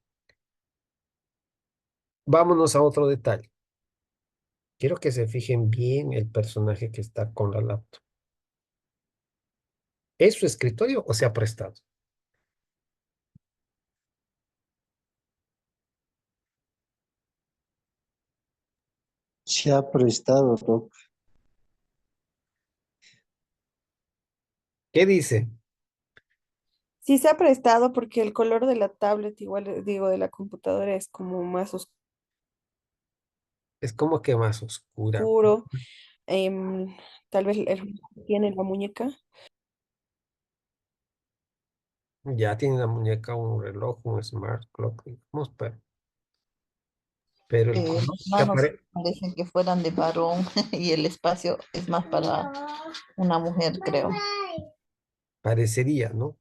Vámonos a otro detalle. Quiero que se fijen bien el personaje que está con la laptop. ¿Es su escritorio o se ha prestado? Se ha prestado, Doc. ¿Qué dice? Sí se ha prestado porque el color de la tablet, igual digo, de la computadora es como más Es como que más oscura. oscuro. em, Tal vez el tiene la muñeca. Ya tiene la muñeca un reloj, un smart clock, digamos, pero el Las color que manos parecen que fueran de varón y el espacio es más para una mujer, creo. parecería, ¿no?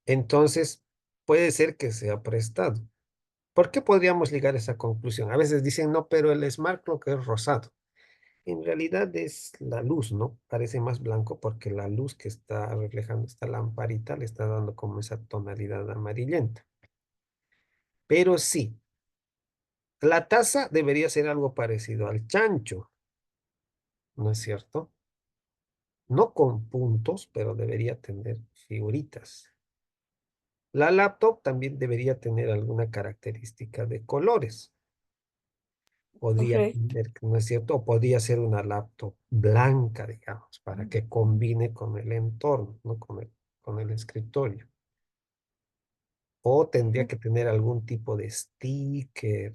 Entonces, puede ser que sea prestado. ¿Por qué podríamos llegar a esa conclusión? A veces dicen, no, pero el Smart Clock es rosado. En realidad es la luz, ¿no? Parece más blanco porque la luz que está reflejando esta lamparita le está dando como esa tonalidad amarillenta. Pero sí, la taza debería ser algo parecido al chancho, ¿no es cierto? No con puntos, pero debería tener figuritas. La laptop también debería tener alguna característica de colores. Podría Correcto. tener, ¿no es cierto? O podría ser una laptop blanca, digamos, para que combine con el entorno, ¿no? Con el escritorio. O tendría que tener algún tipo de sticker,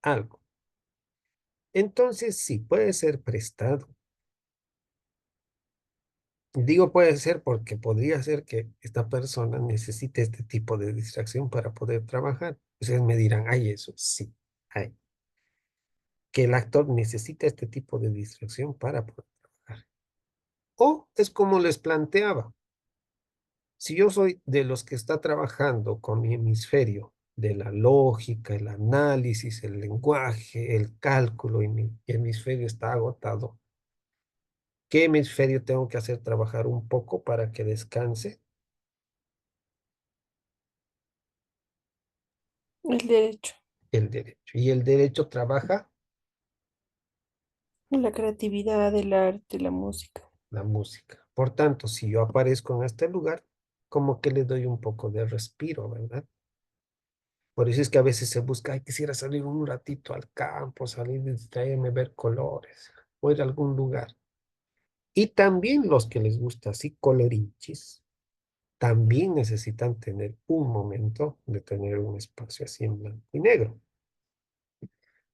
algo. Entonces, sí, puede ser prestado. Digo puede ser porque podría ser que esta persona necesite este tipo de distracción para poder trabajar. Ustedes me dirán, hay eso, sí, hay. Que el actor necesita este tipo de distracción para poder trabajar. O es como les planteaba. Si yo soy de los que está trabajando con mi hemisferio de la lógica, el análisis, el lenguaje, el cálculo, y mi hemisferio está agotado, ¿qué hemisferio tengo que hacer trabajar un poco para que descanse? El derecho, El derecho. Y el derecho trabaja la creatividad, el arte, la música. la música. Por tanto, si yo aparezco en este lugar, como que le doy un poco de respiro, ¿verdad? Por eso es que a veces se busca, ay, quisiera salir un ratito al campo, salir, distraerme, ver colores, o ir a algún lugar. Y también los que les gusta así colorinchis, también necesitan tener un momento de tener un espacio así en blanco y negro.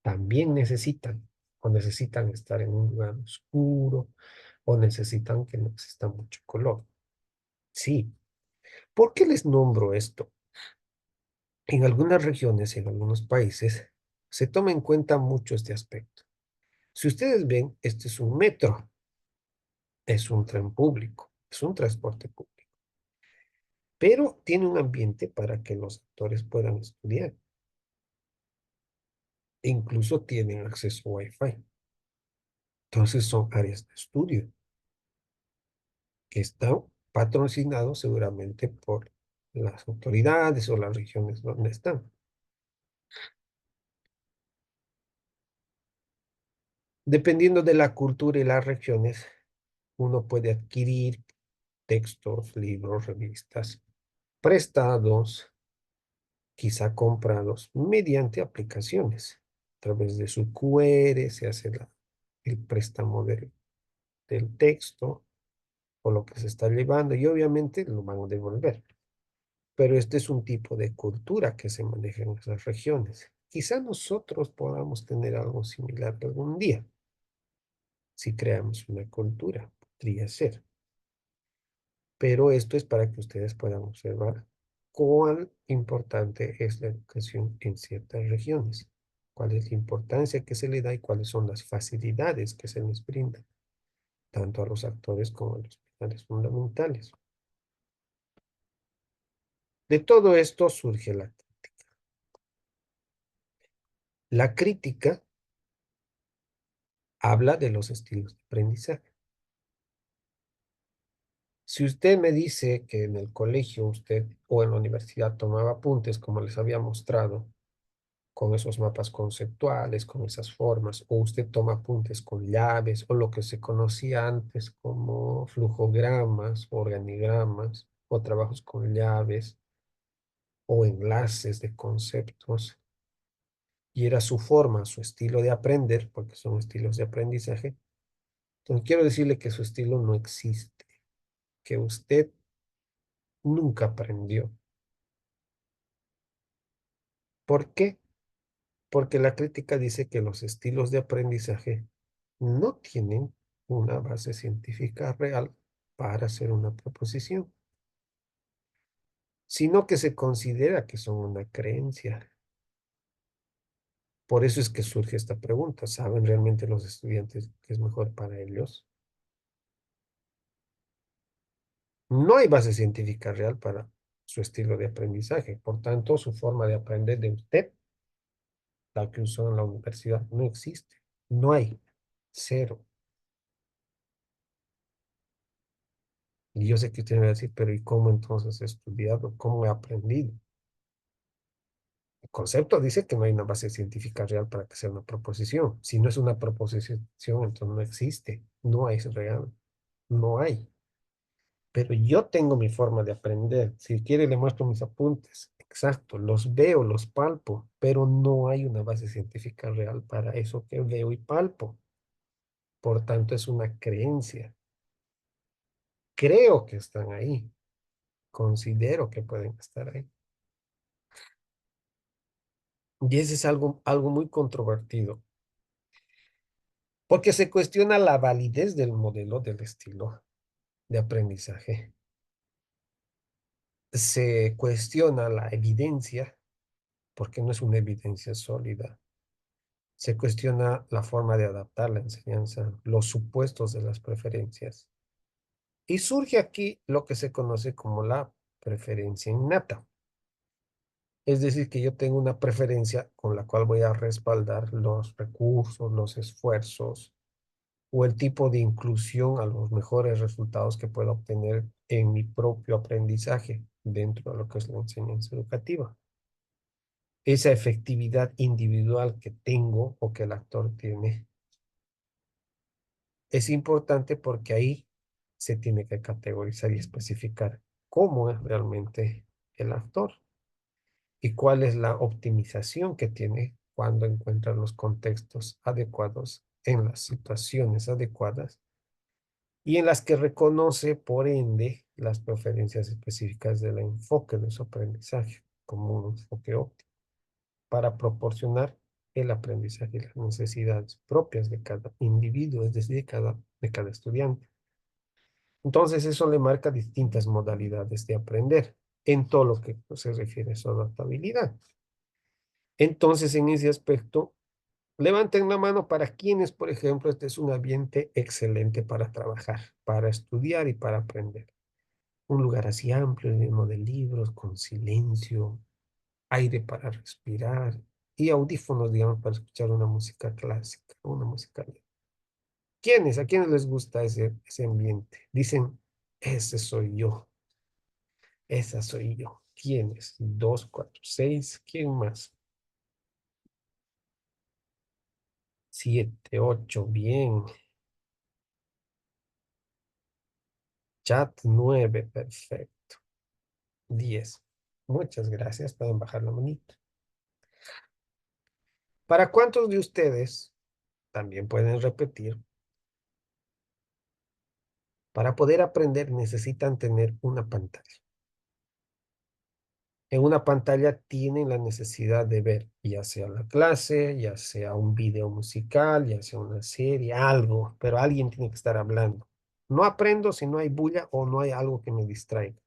También necesitan, o necesitan estar en un lugar oscuro, o necesitan que no exista mucho color. Sí. ¿Por qué les nombro esto? En algunas regiones, en algunos países, se toma en cuenta mucho este aspecto. Si ustedes ven, este es un metro, es un tren público, es un transporte público, pero tiene un ambiente para que los actores puedan estudiar. E incluso tienen acceso a Wi-Fi. Entonces son áreas de estudio que están patrocinados seguramente por las autoridades o las regiones donde están. Dependiendo de la cultura y las regiones, uno puede adquirir textos, libros, revistas prestados, quizá comprados mediante aplicaciones. A través de su QR se hace el préstamo del texto o lo que se está llevando y obviamente lo van a devolver. Pero este es un tipo de cultura que se maneja en esas regiones. Quizá nosotros podamos tener algo similar algún día, si creamos una cultura, podría ser. Pero esto es para que ustedes puedan observar cuán importante es la educación en ciertas regiones, cuál es la importancia que se le da y cuáles son las facilidades que se les brindan, tanto a los actores como a los pilares fundamentales. De todo esto surge la crítica. La crítica habla de los estilos de aprendizaje. Si usted me dice que en el colegio usted o en la universidad tomaba apuntes, como les había mostrado, con esos mapas conceptuales, con esas formas, o usted toma apuntes con llaves, o lo que se conocía antes como flujogramas, organigramas, o trabajos con llaves, o enlaces de conceptos, y era su forma, su estilo de aprender, porque son estilos de aprendizaje. Entonces quiero decirle que su estilo no existe, que usted nunca aprendió. ¿Por qué? Porque la crítica dice que los estilos de aprendizaje no tienen una base científica real para hacer una proposición, sino que se considera que son una creencia. Por eso es que surge esta pregunta. ¿Saben realmente los estudiantes qué es mejor para ellos? No hay base científica real para su estilo de aprendizaje. Por tanto, su forma de aprender de usted, la que usó en la universidad, no existe. No hay. Cero. Y yo sé que usted me va a decir, pero ¿y cómo entonces he estudiado? ¿Cómo he aprendido? El concepto dice que no hay una base científica real para que sea una proposición. Si no es una proposición, entonces no existe. No es real. No hay. Pero yo tengo mi forma de aprender. Si quiere, le muestro mis apuntes. Exacto, los veo, los palpo, pero no hay una base científica real para eso que veo y palpo. Por tanto, es una creencia. Creo que están ahí. Considero que pueden estar ahí. Y ese es algo muy controvertido, porque se cuestiona la validez del modelo del estilo de aprendizaje. Se cuestiona la evidencia, porque no es una evidencia sólida. Se cuestiona la forma de adaptar la enseñanza, los supuestos de las preferencias. Y surge aquí lo que se conoce como la preferencia innata. Es decir, que yo tengo una preferencia con la cual voy a respaldar los recursos, los esfuerzos o el tipo de inclusión a los mejores resultados que pueda obtener en mi propio aprendizaje dentro de lo que es la enseñanza educativa. Esa efectividad individual que tengo o que el actor tiene es importante porque ahí se tiene que categorizar y especificar cómo es realmente el actor y cuál es la optimización que tiene cuando encuentra los contextos adecuados en las situaciones adecuadas y en las que reconoce, por ende, las preferencias específicas del enfoque de su aprendizaje como un enfoque óptimo para proporcionar el aprendizaje y las necesidades propias de cada individuo, es decir, de cada estudiante. Entonces, eso le marca distintas modalidades de aprender en todo lo que se refiere a su adaptabilidad. Entonces, en ese aspecto, levanten la mano para quienes, por ejemplo, este es un ambiente excelente para trabajar, para estudiar y para aprender. Un lugar así amplio, lleno de libros, con silencio, aire para respirar y audífonos, digamos, para escuchar una música clásica, una música alegre. ¿Quiénes? ¿A quiénes les gusta ese ambiente? Dicen, ese soy yo, esa soy yo. ¿Quiénes? Dos, cuatro, seis. ¿Quién más? Siete, ocho, bien. Chat nueve, perfecto. 10. Muchas gracias. Pueden bajar la manita. ¿Para cuántos de ustedes también pueden repetir? Para poder aprender necesitan tener una pantalla. En una pantalla tienen la necesidad de ver ya sea la clase, ya sea un video musical, ya sea una serie, algo, pero alguien tiene que estar hablando. No aprendo si no hay bulla o no hay algo que me distraiga.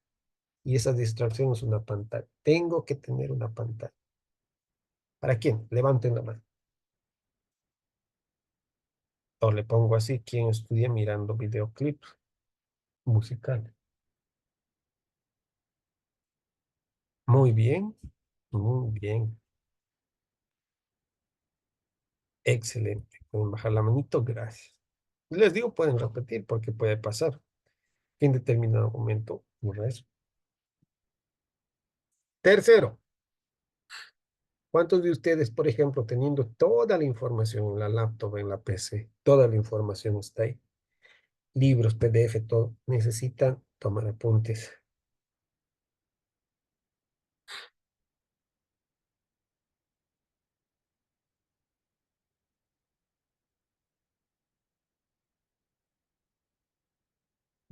Y esa distracción es una pantalla. Tengo que tener una pantalla. ¿Para quién? Levanten la mano. O le pongo así, quien estudia mirando videoclips musicales. Muy bien, muy bien. Excelente. Pueden bajar la manito, gracias. Les digo, pueden repetir porque puede pasar que en determinado momento ocurra eso. Tercero, ¿cuántos de ustedes, por ejemplo, teniendo toda la información en la laptop, en la PC, toda la información está ahí, libros, PDF, todo, necesitan tomar apuntes?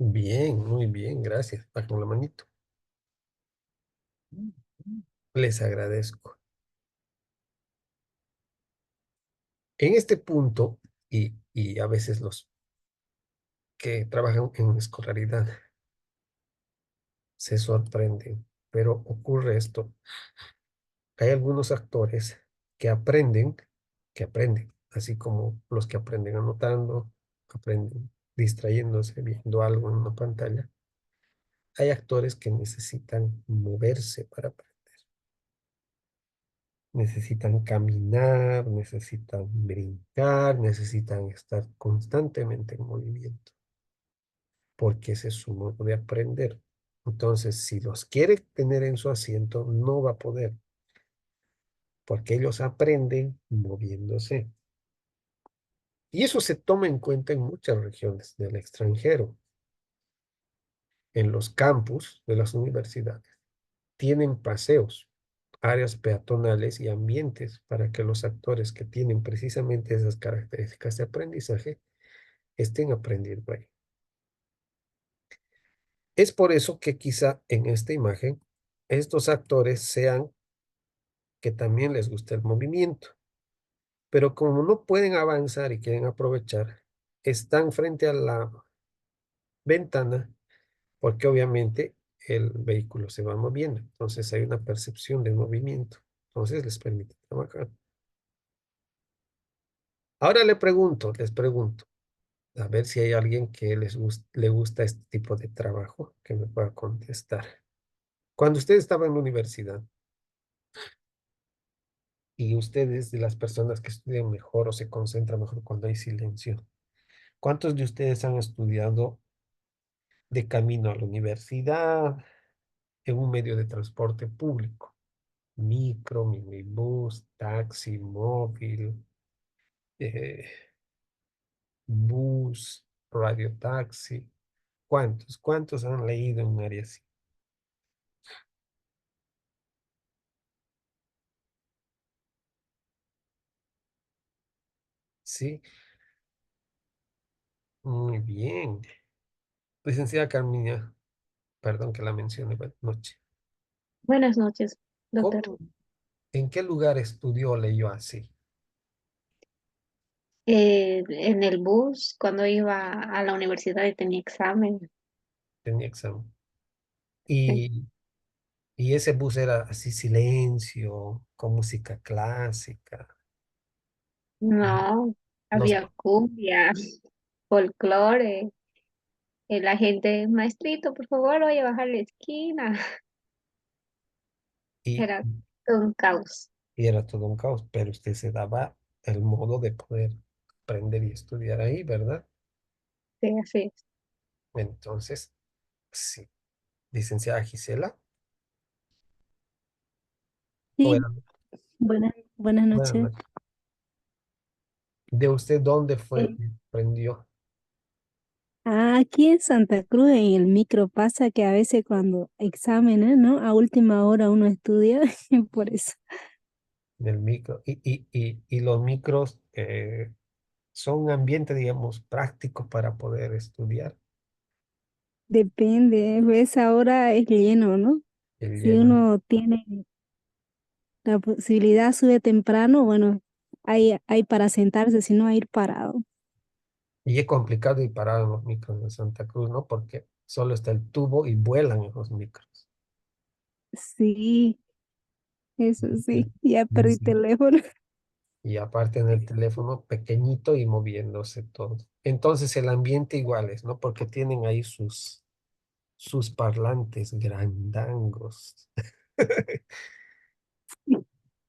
Bien, muy bien, gracias. Bajen la manito. Les agradezco. En este punto, y a veces los que trabajan en escolaridad se sorprenden, pero ocurre esto. Hay algunos actores que aprenden que aprenden, así como los que aprenden anotando, aprenden distrayéndose, viendo algo en una pantalla. Hay actores que necesitan moverse para aprender. Necesitan caminar, necesitan brincar, necesitan estar constantemente en movimiento, porque ese es su modo de aprender. Entonces, si los quiere tener en su asiento, no va a poder, porque ellos aprenden moviéndose. Y eso se toma en cuenta en muchas regiones del extranjero. En los campus de las universidades tienen paseos, áreas peatonales y ambientes para que los actores que tienen precisamente esas características de aprendizaje estén aprendiendo ahí. Es por eso que quizá en esta imagen estos actores sean que también les gusta el movimiento, pero como no pueden avanzar y quieren aprovechar, están frente a la ventana porque obviamente el vehículo se va moviendo, entonces hay una percepción de movimiento, entonces les permite trabajar. Ahora les pregunto, a ver si hay alguien que le gusta este tipo de trabajo que me pueda contestar. Cuando usted estaba en la universidad y usted es de las personas que estudian mejor o se concentran mejor cuando hay silencio, ¿cuántos de ustedes han estudiado de camino a la universidad en un medio de transporte público? Micro, minibús, taxi, móvil, eh, bus, radiotaxi. ¿Cuántos? ¿Cuántos han leído en un área así? Sí, muy bien. Licenciada Carmina, perdón que la mencione, buenas noches. Buenas noches, doctor. ¿Cómo, en qué lugar estudió o leyó así? En el bus, cuando iba a la universidad y tenía examen. Tenía examen. Sí. Y ese bus era así silencio, con música clásica. No, Los, había cumbia, folclore. La gente, maestrito, por favor, voy a bajar la esquina. y, Era todo un caos. y era todo un caos, pero usted se daba el modo de poder aprender y estudiar ahí, ¿verdad? Sí, así es. Entonces, sí. Licenciada Gisela, o Sí, era, buenas buenas noches. noches. ¿De usted dónde fue Eh, que aprendió? Aquí en Santa Cruz, en el micro, pasa que a veces cuando exámenes, ¿no? A última hora uno estudia, y por eso. Del micro. Y los micros son un ambiente, digamos, práctico para poder estudiar. Depende, ves, ahora es lleno, ¿no? El Si lleno. uno tiene la posibilidad, sube temprano, bueno, hay para sentarse, si no, a ir parado. Y es complicado ir parado en los micros de Santa Cruz, ¿no? Porque solo está el tubo y vuelan esos micros. Sí, eso Sí, sí, ya perdí sí. teléfono. Y aparte en el teléfono pequeñito y moviéndose todo. Entonces el ambiente igual es, ¿no? Porque tienen ahí sus parlantes grandangos.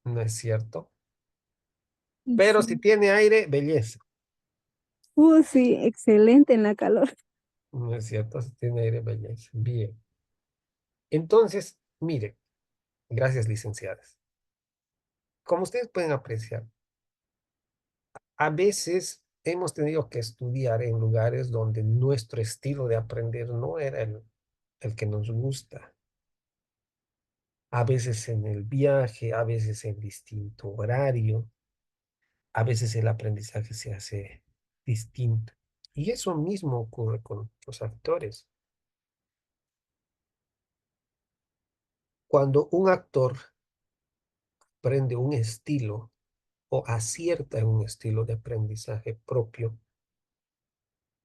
¿No es cierto? Pero si Sí. tiene aire, belleza. Sí, excelente en la calor. ¿No es cierto? Si tiene aire, belleza. Bien. Entonces, mire, gracias, licenciadas. Como ustedes pueden apreciar, a veces hemos tenido que estudiar en lugares donde nuestro estilo de aprender no era el que nos gusta. A veces en el viaje, a veces en distinto horario, a veces el aprendizaje se hace distinto. Y eso mismo ocurre con los actores. Cuando un actor aprende un estilo o acierta en un estilo de aprendizaje propio,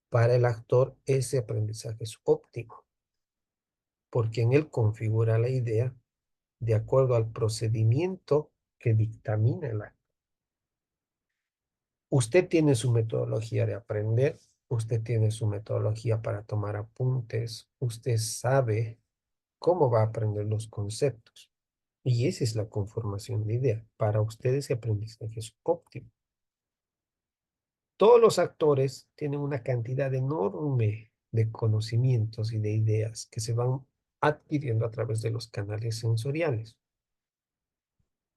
para el actor ese aprendizaje es óptimo, porque en él configura la idea de acuerdo al procedimiento que dictamina el acto. Usted tiene su metodología de aprender, usted tiene su metodología para tomar apuntes, usted sabe cómo va a aprender los conceptos. Y esa es la conformación de idea. Para ustedes ese aprendizaje es óptimo. Todos los actores tienen una cantidad enorme de conocimientos y de ideas que se van adquiriendo a través de los canales sensoriales.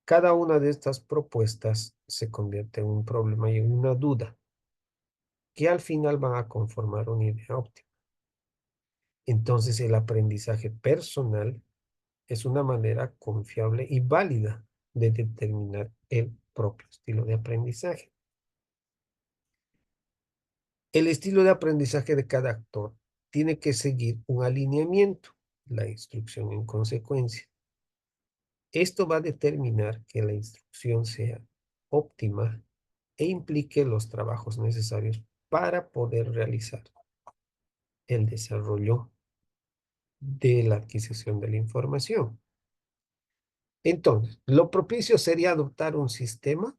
Cada una de estas propuestas se convierte en un problema y en una duda que al final van a conformar una idea óptima. Entonces el aprendizaje personal es una manera confiable y válida de determinar el propio estilo de aprendizaje. El estilo de aprendizaje de cada actor tiene que seguir un alineamiento, la instrucción en consecuencia. Esto va a determinar que la instrucción sea óptima e implique los trabajos necesarios para poder realizar el desarrollo de la adquisición de la información. Entonces, ¿lo propicio sería adoptar un sistema?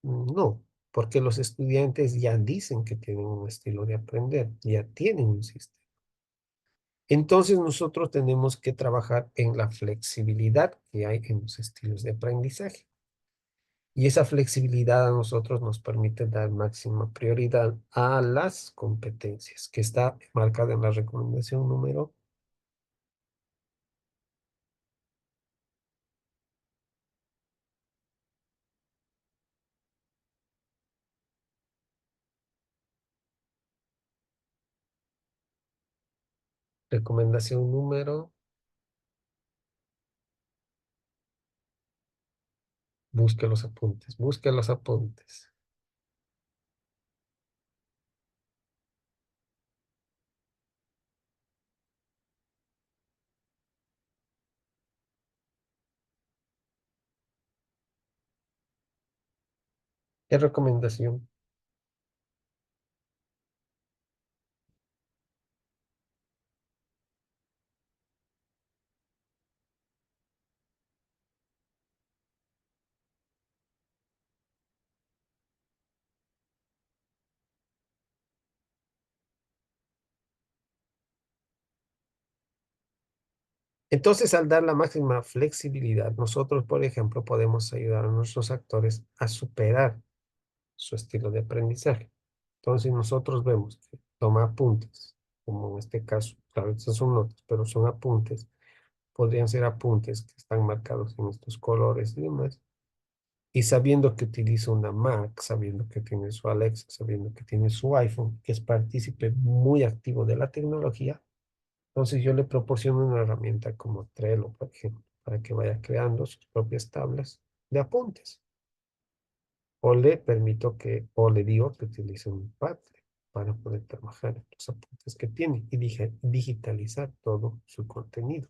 No, porque los estudiantes ya dicen que tienen un estilo de aprender, ya tienen un sistema. Entonces nosotros tenemos que trabajar en la flexibilidad que hay en los estilos de aprendizaje. Y esa flexibilidad a nosotros nos permite dar máxima prioridad a las competencias, que está marcada en la recomendación número 2. Busque los apuntes, busque los apuntes. ¿Qué recomendación? Entonces, al dar la máxima flexibilidad, nosotros, por ejemplo, podemos ayudar a nuestros actores a superar su estilo de aprendizaje. Entonces, nosotros vemos que toma apuntes, como en este caso, claro, estas son notas, pero son apuntes. Podrían ser apuntes que están marcados en estos colores y demás. Y sabiendo que utiliza una Mac, sabiendo que tiene su Alexa, sabiendo que tiene su iPhone, que es partícipe muy activo de la tecnología, entonces yo le proporciono una herramienta como Trello, por ejemplo, para que vaya creando sus propias tablas de apuntes. O le permito que, o le digo que utilice un Padlet para poder trabajar los apuntes que tiene y digitalizar todo su contenido.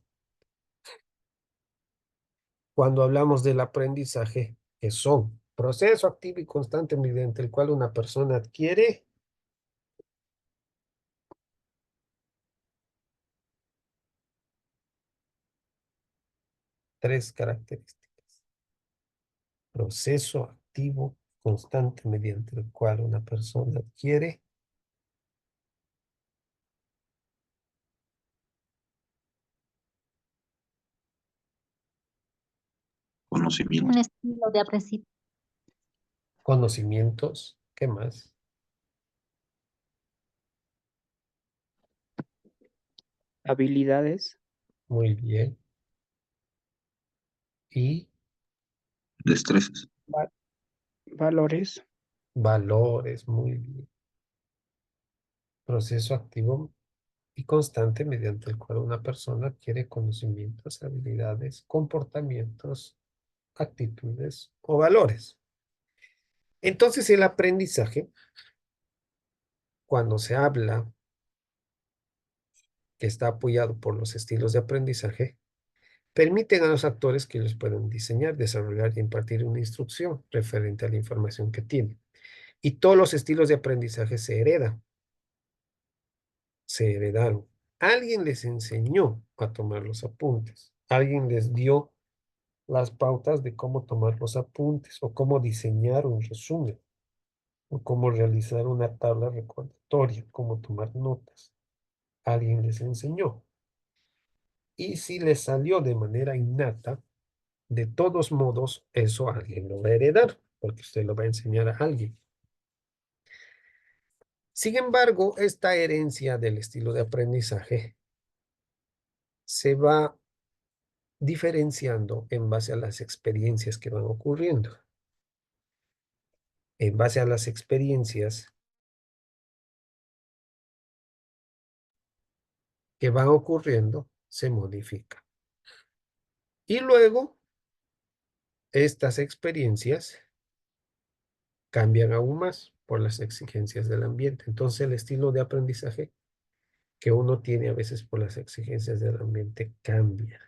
Cuando hablamos del aprendizaje, que son proceso activo y constante mediante el cual una persona adquiere tres características. Proceso activo constante mediante el cual una persona adquiere Conocimiento. Un estilo de aprendizaje. conocimientos. ¿Qué más? Habilidades, Muy bien. Y Destrezas. valores, valores. Muy bien. Proceso activo y constante mediante el cual una persona adquiere conocimientos, habilidades, comportamientos, actitudes o valores. Entonces el aprendizaje, cuando se habla que está apoyado por los estilos de aprendizaje, permiten a los actores que ellos puedan diseñar, desarrollar y impartir una instrucción referente a la información que tienen. Y todos los estilos de aprendizaje se heredan. Se heredaron. Alguien les enseñó a tomar los apuntes. Alguien les dio las pautas de cómo tomar los apuntes o cómo diseñar un resumen. o cómo realizar una tabla recordatoria, cómo tomar notas. Alguien les enseñó. Y si les salió de manera innata, de todos modos, eso alguien lo va a heredar, porque usted lo va a enseñar a alguien. Sin embargo, esta herencia del estilo de aprendizaje se va diferenciando en base a las experiencias que van ocurriendo. En base a las experiencias que van ocurriendo, se modifica. Y luego, estas experiencias cambian aún más por las exigencias del ambiente. Entonces, el estilo de aprendizaje que uno tiene a veces por las exigencias del ambiente cambia,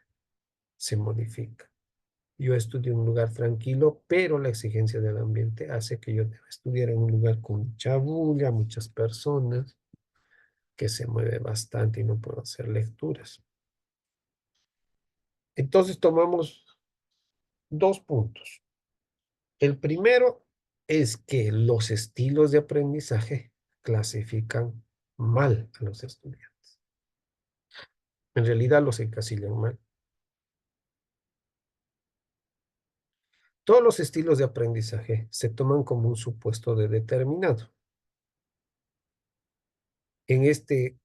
se modifica. Yo estudio en un lugar tranquilo, pero la exigencia del ambiente hace que yo deba estudiar en un lugar con mucha bulla, muchas personas, que se mueve bastante y no puedo hacer lecturas. Entonces tomamos dos puntos. El primero es que los estilos de aprendizaje clasifican mal a los estudiantes. En realidad los encasillan mal. Todos los estilos de aprendizaje se toman como un supuesto de determinado. En este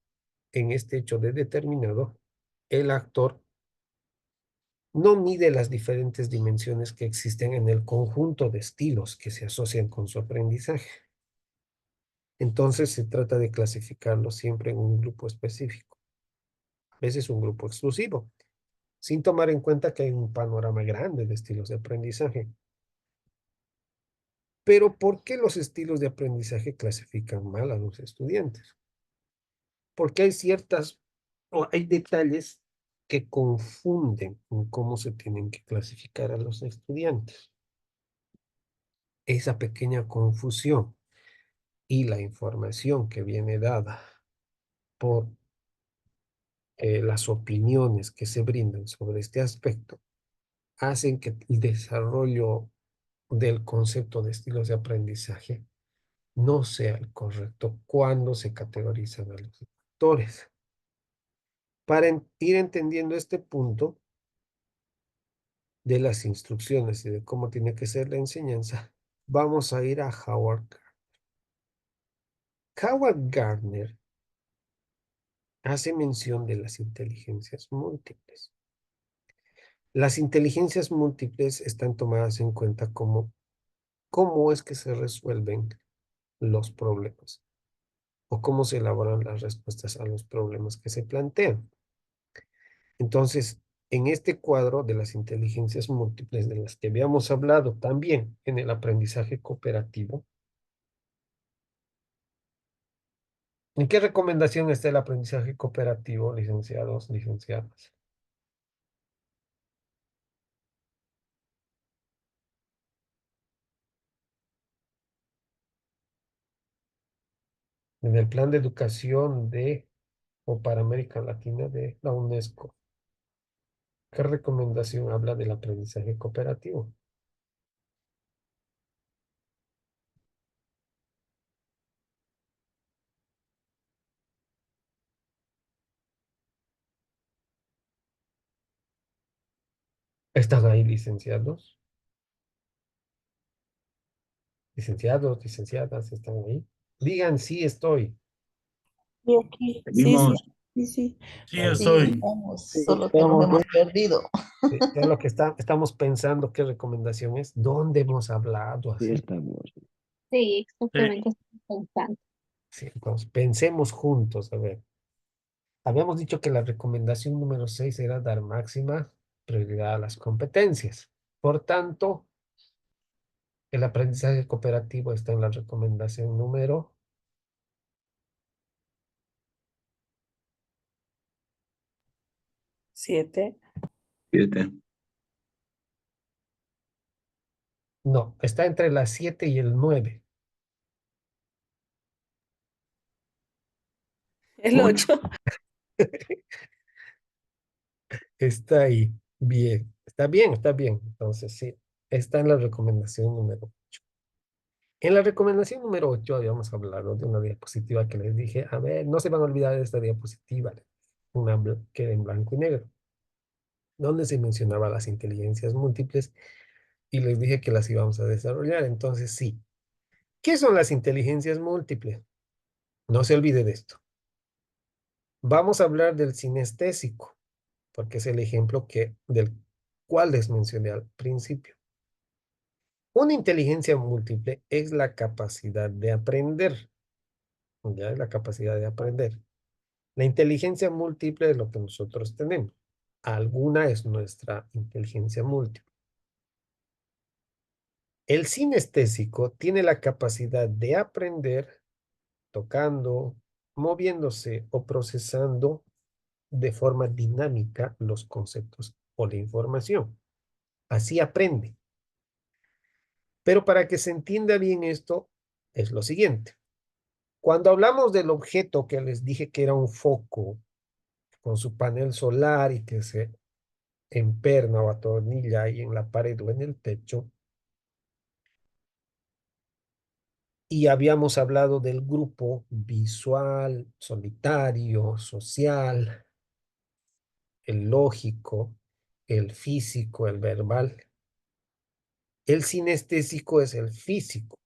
hecho de determinado, el actor no mide las diferentes dimensiones que existen en el conjunto de estilos que se asocian con su aprendizaje. Entonces se trata de clasificarlo siempre en un grupo específico. A veces un grupo exclusivo, sin tomar en cuenta que hay un panorama grande de estilos de aprendizaje. Pero ¿por qué los estilos de aprendizaje clasifican mal a los estudiantes? Porque hay hay detalles que confunden en cómo se tienen que clasificar a los estudiantes. Esa pequeña confusión y la información que viene dada por las opiniones que se brindan sobre este aspecto hacen que el desarrollo del concepto de estilos de aprendizaje no sea el correcto cuando se categorizan a los actores. Para ir entendiendo este punto de las instrucciones y de cómo tiene que ser la enseñanza, vamos a ir a Howard Gardner. Howard Gardner hace mención de las inteligencias múltiples. Las inteligencias múltiples están tomadas en cuenta como cómo es que se resuelven los problemas o cómo se elaboran las respuestas a los problemas que se plantean. Entonces, en este cuadro de las inteligencias múltiples de las que habíamos hablado también en el aprendizaje cooperativo, ¿en qué recomendación está el aprendizaje cooperativo, licenciados, licenciadas? En el plan de educación o para América Latina de la UNESCO. ¿Qué recomendación habla del aprendizaje cooperativo? ¿Están ahí licenciados? Licenciados, licenciadas, ¿están ahí? Digan sí estoy. Y aquí, sí, sí, Seguimos. sí, sí. Sí, Vale. Sí, estoy. estamos, Sí, solo que nos estamos hemos perdido. Sí, es lo que estamos pensando qué recomendación es. ¿Dónde hemos hablado sí, así? estamos. Sí, Sí. exactamente, estoy pensando. Sí, entonces pensemos juntos. A ver, habíamos dicho que la recomendación número 6 era dar máxima prioridad a las competencias. Por tanto, el aprendizaje cooperativo está en la recomendación número 7. 7. No, está entre la 7 y el 9. El 8. Está ahí. Bien. Está bien, está bien. Entonces, sí, está en la recomendación número 8. En la recomendación número 8 habíamos hablado de una diapositiva que les dije, a ver, no se van a olvidar de esta diapositiva, que era en blanco y negro, donde se mencionaba las inteligencias múltiples y les dije que las íbamos a desarrollar. Entonces, sí. ¿Qué son las inteligencias múltiples? No se olvide de esto. Vamos a hablar del sinestésico, porque es el ejemplo del cual les mencioné al principio. Una inteligencia múltiple es la capacidad de aprender. Ya es la capacidad de aprender. La inteligencia múltiple es lo que nosotros tenemos. Alguna es nuestra inteligencia múltiple. El sinestésico tiene la capacidad de aprender tocando, moviéndose o procesando de forma dinámica los conceptos o la información. Así aprende. Pero para que se entienda bien esto, es lo siguiente. Cuando hablamos del objeto que les dije que era un foco con su panel solar y que se emperna o atornilla ahí en la pared o en el techo, y habíamos hablado del grupo visual, solitario, social, el lógico, el físico, el verbal. El sinestésico es el físico.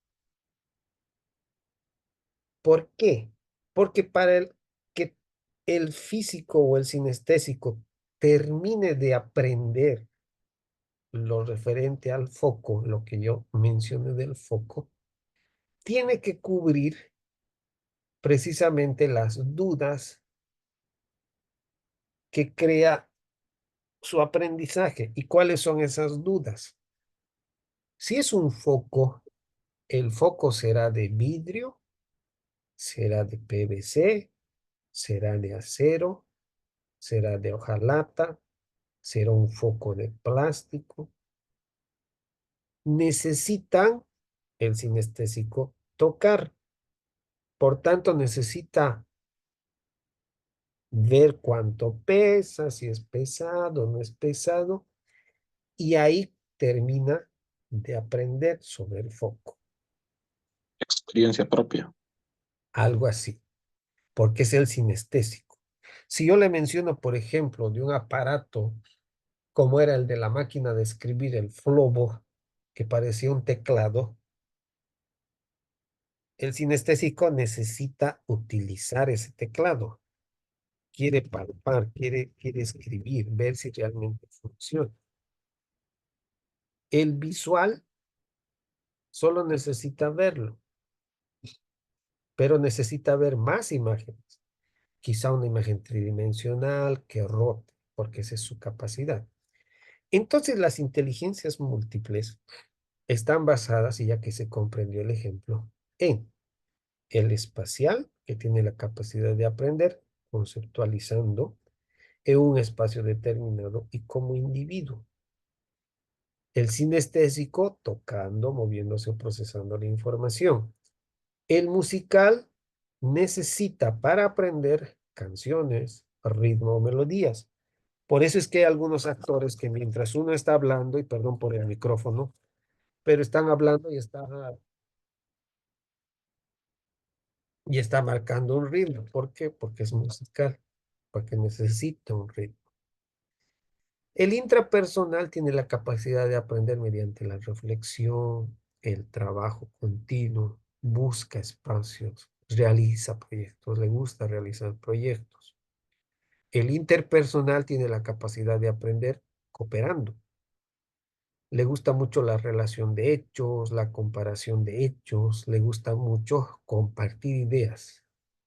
¿Por qué? Porque para que el físico o el sinestésico termine de aprender lo referente al foco, lo que yo mencioné del foco, tiene que cubrir precisamente las dudas que crea su aprendizaje. ¿Y cuáles son esas dudas? Si es un foco, el foco será de vidrio, será de PVC, será de acero, será de hojalata, será un foco de plástico. Necesitan el sinestésico tocar. Por tanto, necesita ver cuánto pesa, si es pesado o no es pesado, y ahí termina de aprender sobre el foco. Experiencia propia. Algo así, porque es el sinestésico. Si yo le menciono, por ejemplo, de un aparato como era el de la máquina de escribir, el Flobo, que parecía un teclado, el sinestésico necesita utilizar ese teclado. Quiere palpar, quiere escribir, ver si realmente funciona. El visual solo necesita verlo, pero necesita ver más imágenes. Quizá una imagen tridimensional que rote, porque esa es su capacidad. Entonces, las inteligencias múltiples están basadas, y ya que se comprendió el ejemplo, en el espacial, que tiene la capacidad de aprender, conceptualizando en un espacio determinado y como individuo. El sinestésico, tocando, moviéndose o procesando la información. El musical necesita para aprender canciones, ritmo o melodías. Por eso es que hay algunos actores que mientras uno está hablando, y perdón por el micrófono, pero están hablando y está marcando un ritmo. ¿Por qué? Porque es musical, porque necesita un ritmo. El intrapersonal tiene la capacidad de aprender mediante la reflexión, el trabajo continuo, busca espacios, realiza proyectos, le gusta realizar proyectos. El interpersonal tiene la capacidad de aprender cooperando. Le gusta mucho la relación de hechos, la comparación de hechos, le gusta mucho compartir ideas,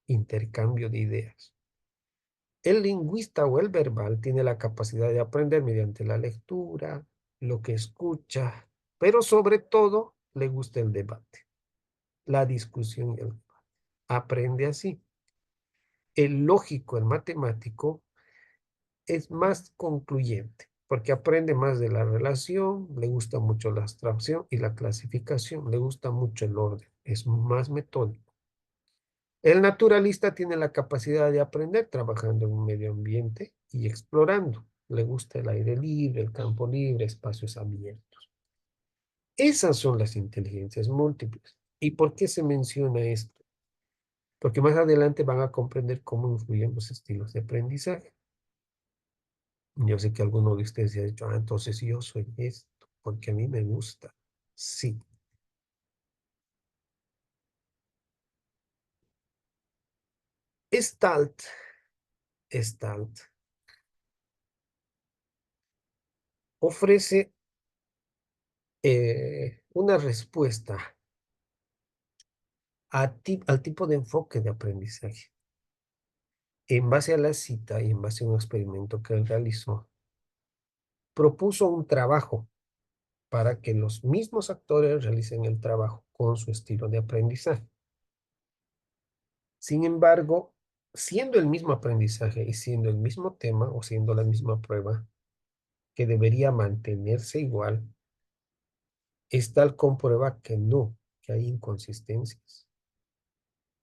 intercambio de ideas. El lingüista o el verbal tiene la capacidad de aprender mediante la lectura, lo que escucha, pero sobre todo le gusta el debate, la discusión y el debate. Aprende así. El lógico, el matemático, es más concluyente, porque aprende más de la relación, le gusta mucho la abstracción y la clasificación, le gusta mucho el orden, es más metódico. El naturalista tiene la capacidad de aprender trabajando en un medio ambiente y explorando. Le gusta el aire libre, el campo libre, espacios abiertos. Esas son las inteligencias múltiples. ¿Y por qué se menciona esto? Porque más adelante van a comprender cómo influyen los estilos de aprendizaje. Yo sé que alguno de ustedes se ha dicho, entonces yo soy esto, porque a mí me gusta. Sí. Gestalt ofrece una respuesta al tipo de enfoque de aprendizaje. En base a la cita y en base a un experimento que él realizó, propuso un trabajo para que los mismos actores realicen el trabajo con su estilo de aprendizaje. Sin embargo, siendo el mismo aprendizaje y siendo el mismo tema o siendo la misma prueba que debería mantenerse igual, Gestalt comprueba que no, que hay inconsistencias.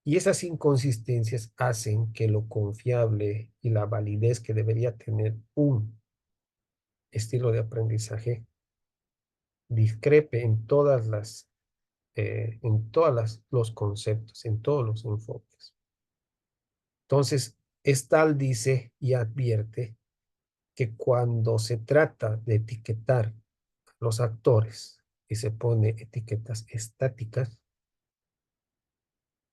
Y esas inconsistencias hacen que lo confiable y la validez que debería tener un estilo de aprendizaje discrepe en todas los conceptos, en todos los enfoques. Entonces, Stahl dice y advierte que cuando se trata de etiquetar a los actores y se pone etiquetas estáticas,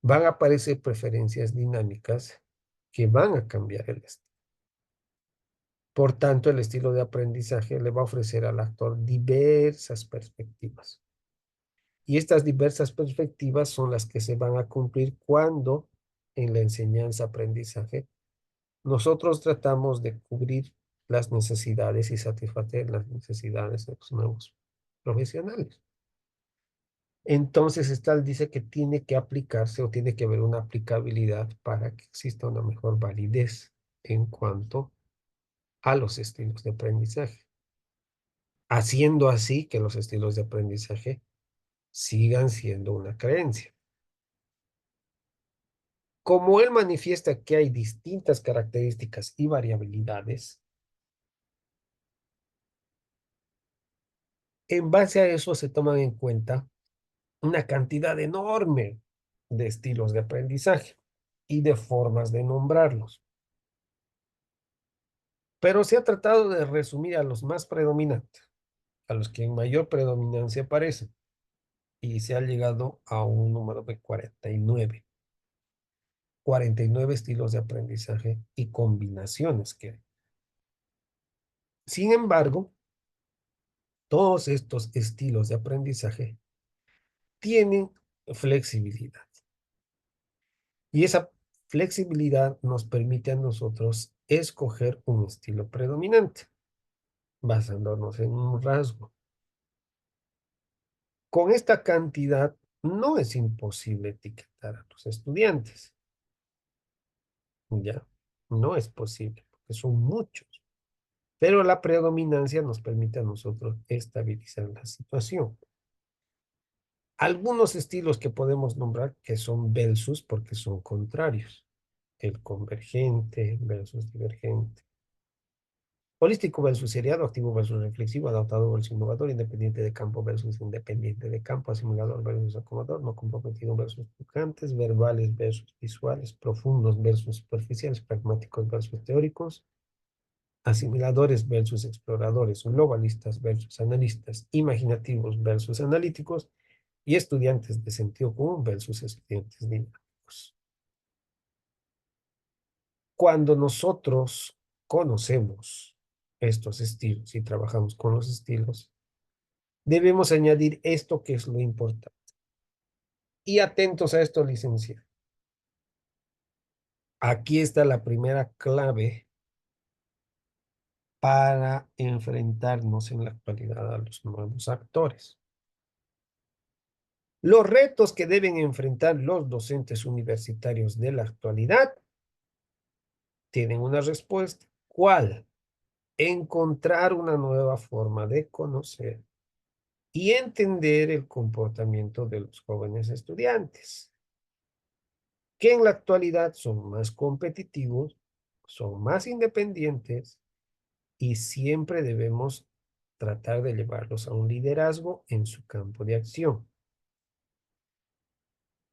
van a aparecer preferencias dinámicas que van a cambiar el estilo. Por tanto, el estilo de aprendizaje le va a ofrecer al actor diversas perspectivas. Y estas diversas perspectivas son las que se van a cumplir cuando en la enseñanza-aprendizaje nosotros tratamos de cubrir las necesidades y satisfacer las necesidades de los nuevos profesionales. Entonces, Stahl dice que tiene que aplicarse o tiene que haber una aplicabilidad para que exista una mejor validez en cuanto a los estilos de aprendizaje, haciendo así que los estilos de aprendizaje sigan siendo una creencia. Como él manifiesta que hay distintas características y variabilidades, en base a eso se toman en cuenta una cantidad enorme de estilos de aprendizaje y de formas de nombrarlos. Pero se ha tratado de resumir a los más predominantes, a los que en mayor predominancia aparecen, y se ha llegado a un número de 49. 49 estilos de aprendizaje y combinaciones que hay. Sin embargo, todos estos estilos de aprendizaje tienen flexibilidad. Y esa flexibilidad nos permite a nosotros escoger un estilo predominante, basándonos en un rasgo. Con esta cantidad no es imposible etiquetar a los estudiantes. Ya, no es posible, porque son muchos. Pero la predominancia nos permite a nosotros estabilizar la situación. Algunos estilos que podemos nombrar que son versus porque son contrarios. El convergente versus divergente. Holístico versus seriado, activo versus reflexivo, adaptado versus innovador, independiente de campo versus independiente de campo, asimilador versus acomodador, no comprometido versus buscantes, verbales versus visuales, profundos versus superficiales, pragmáticos versus teóricos, asimiladores versus exploradores, globalistas versus analistas, imaginativos versus analíticos y estudiantes de sentido común versus estudiantes dinámicos. Cuando nosotros conocemos estos estilos y trabajamos con los estilos, debemos añadir esto que es lo importante. Y atentos a esto, licenciado. Aquí está la primera clave para enfrentarnos en la actualidad a los nuevos actores. Los retos que deben enfrentar los docentes universitarios de la actualidad tienen una respuesta. ¿Cuál? Encontrar una nueva forma de conocer y entender el comportamiento de los jóvenes estudiantes, que en la actualidad son más competitivos, son más independientes y siempre debemos tratar de llevarlos a un liderazgo en su campo de acción.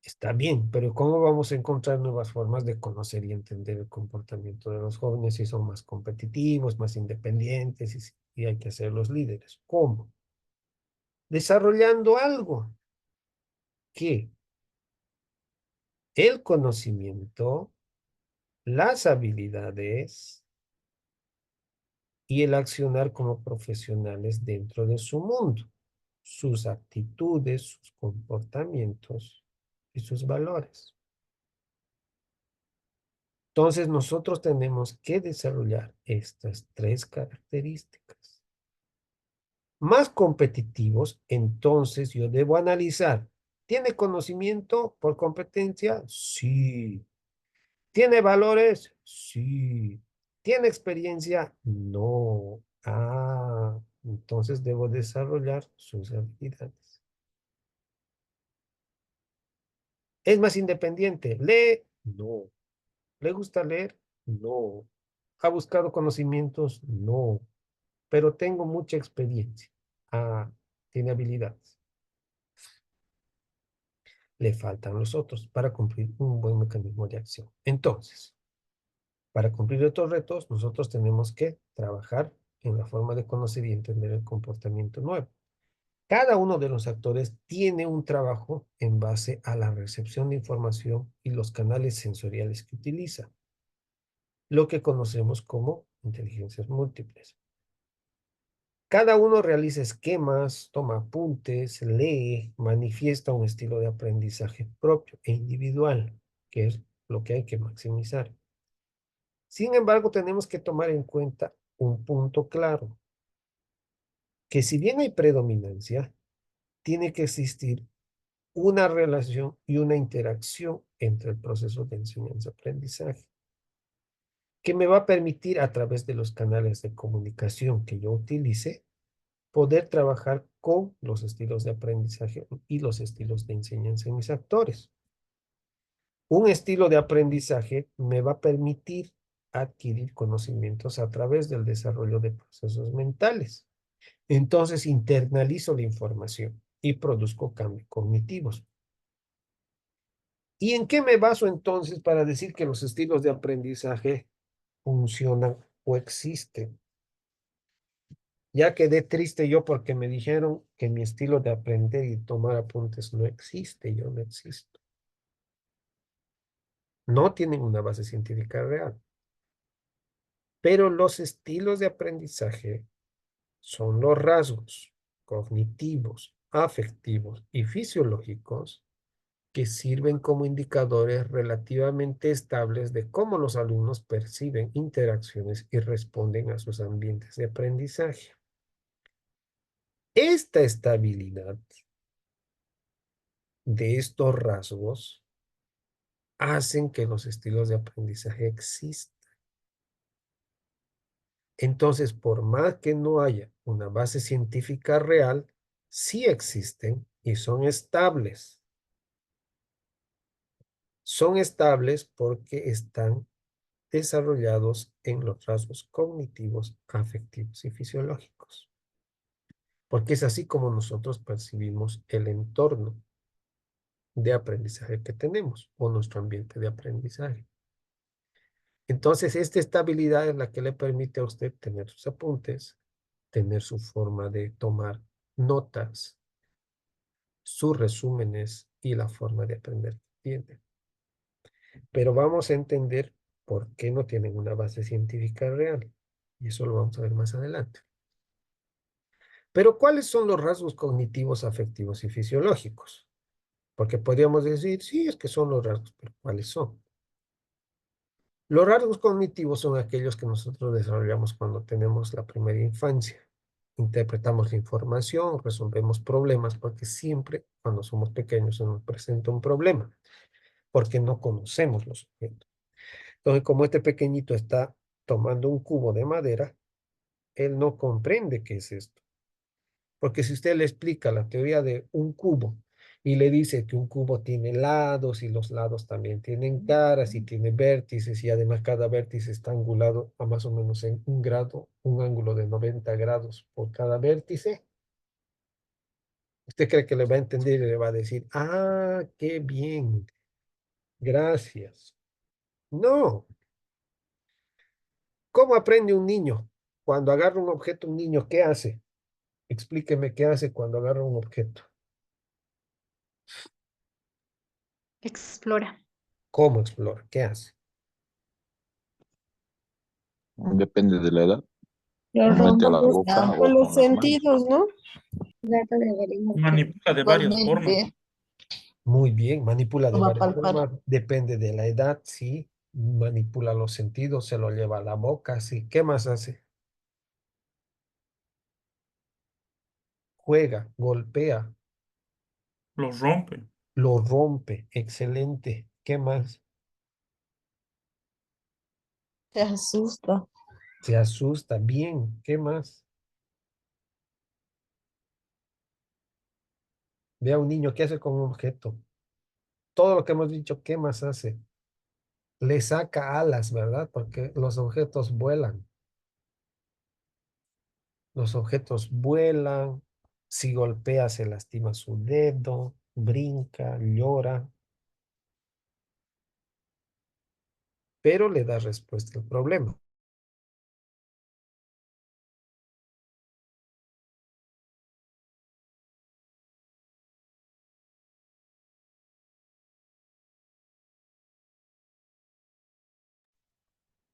Está bien, pero ¿cómo vamos a encontrar nuevas formas de conocer y entender el comportamiento de los jóvenes si son más competitivos, más independientes y hay que ser los líderes? ¿Cómo? Desarrollando algo que el conocimiento, las habilidades y el accionar como profesionales dentro de su mundo, sus actitudes, sus comportamientos y sus valores. Entonces nosotros tenemos que desarrollar estas tres características. Más competitivos, entonces yo debo analizar, ¿tiene conocimiento por competencia? Sí. ¿Tiene valores? Sí. ¿Tiene experiencia? No. Ah, entonces debo desarrollar sus habilidades. ¿Es más independiente? ¿Lee? No. ¿Le gusta leer? No. ¿Ha buscado conocimientos? No. Pero tengo mucha experiencia. Ah, tiene habilidades. Le faltan los otros para cumplir un buen mecanismo de acción. Entonces, para cumplir estos retos, nosotros tenemos que trabajar en la forma de conocer y entender el comportamiento nuevo. Cada uno de los actores tiene un trabajo en base a la recepción de información y los canales sensoriales que utiliza, lo que conocemos como inteligencias múltiples. Cada uno realiza esquemas, toma apuntes, lee, manifiesta un estilo de aprendizaje propio e individual, que es lo que hay que maximizar. Sin embargo, tenemos que tomar en cuenta un punto claro, que si bien hay predominancia, tiene que existir una relación y una interacción entre el proceso de enseñanza-aprendizaje, que me va a permitir a través de los canales de comunicación que yo utilice, poder trabajar con los estilos de aprendizaje y los estilos de enseñanza en mis actores. Un estilo de aprendizaje me va a permitir adquirir conocimientos a través del desarrollo de procesos mentales. Entonces internalizo la información y produzco cambios cognitivos. ¿Y en qué me baso entonces para decir que los estilos de aprendizaje funcionan o existen? Ya quedé triste yo porque me dijeron que mi estilo de aprender y tomar apuntes no existe, yo no existo. No tienen una base científica real. Pero los estilos de aprendizaje son los rasgos cognitivos, afectivos y fisiológicos que sirven como indicadores relativamente estables de cómo los alumnos perciben interacciones y responden a sus ambientes de aprendizaje. Esta estabilidad de estos rasgos hacen que los estilos de aprendizaje existan. Entonces, por más que no haya una base científica real, sí existen y son estables. Son estables porque están desarrollados en los rasgos cognitivos, afectivos y fisiológicos. Porque es así como nosotros percibimos el entorno de aprendizaje que tenemos o nuestro ambiente de aprendizaje. Entonces, esta estabilidad es la que le permite a usted tener sus apuntes, tener su forma de tomar notas, sus resúmenes y la forma de aprender que tiene. Pero vamos a entender por qué no tienen una base científica real. Y eso lo vamos a ver más adelante. Pero ¿cuáles son los rasgos cognitivos, afectivos y fisiológicos? Porque podríamos decir, sí, es que son los rasgos, pero ¿cuáles son? Los rasgos cognitivos son aquellos que nosotros desarrollamos cuando tenemos la primera infancia. Interpretamos la información, resolvemos problemas, porque siempre cuando somos pequeños se nos presenta un problema, porque no conocemos los objetos. Entonces, como este pequeñito está tomando un cubo de madera, él no comprende qué es esto. Porque si usted le explica la teoría de un cubo y le dice que un cubo tiene lados y los lados también tienen caras y tiene vértices y además cada vértice está angulado a más o menos en un grado, un ángulo de 90 grados por cada vértice, ¿Usted cree que le va a entender y le va a decir, ah, qué bien, gracias? No. ¿Cómo aprende un niño? Cuando agarra un objeto, un niño, ¿qué hace? Explíqueme qué hace cuando agarra un objeto. Explora. ¿Cómo explora? ¿Qué hace? Depende de la edad. Lo Lo mete a rompe. la boca Con o los con las manos. sentidos, ¿no? Gato debería Manipula de varias formas. Igualmente, Muy bien, manipula lo de va a varias palpar. formas, depende de la edad, sí. Manipula los sentidos, se lo lleva a la boca, sí. ¿Qué más hace? Juega, golpea, Los rompe. lo rompe, excelente. ¿Qué más? Se asusta. Se asusta, bien. ¿Qué más? Ve a un niño, ¿qué hace con un objeto? Todo lo que hemos dicho, ¿qué más hace? Le saca alas, ¿verdad? Porque los objetos vuelan. Los objetos vuelan. Si golpea, se lastima su dedo, brinca, llora, pero le da respuesta al problema.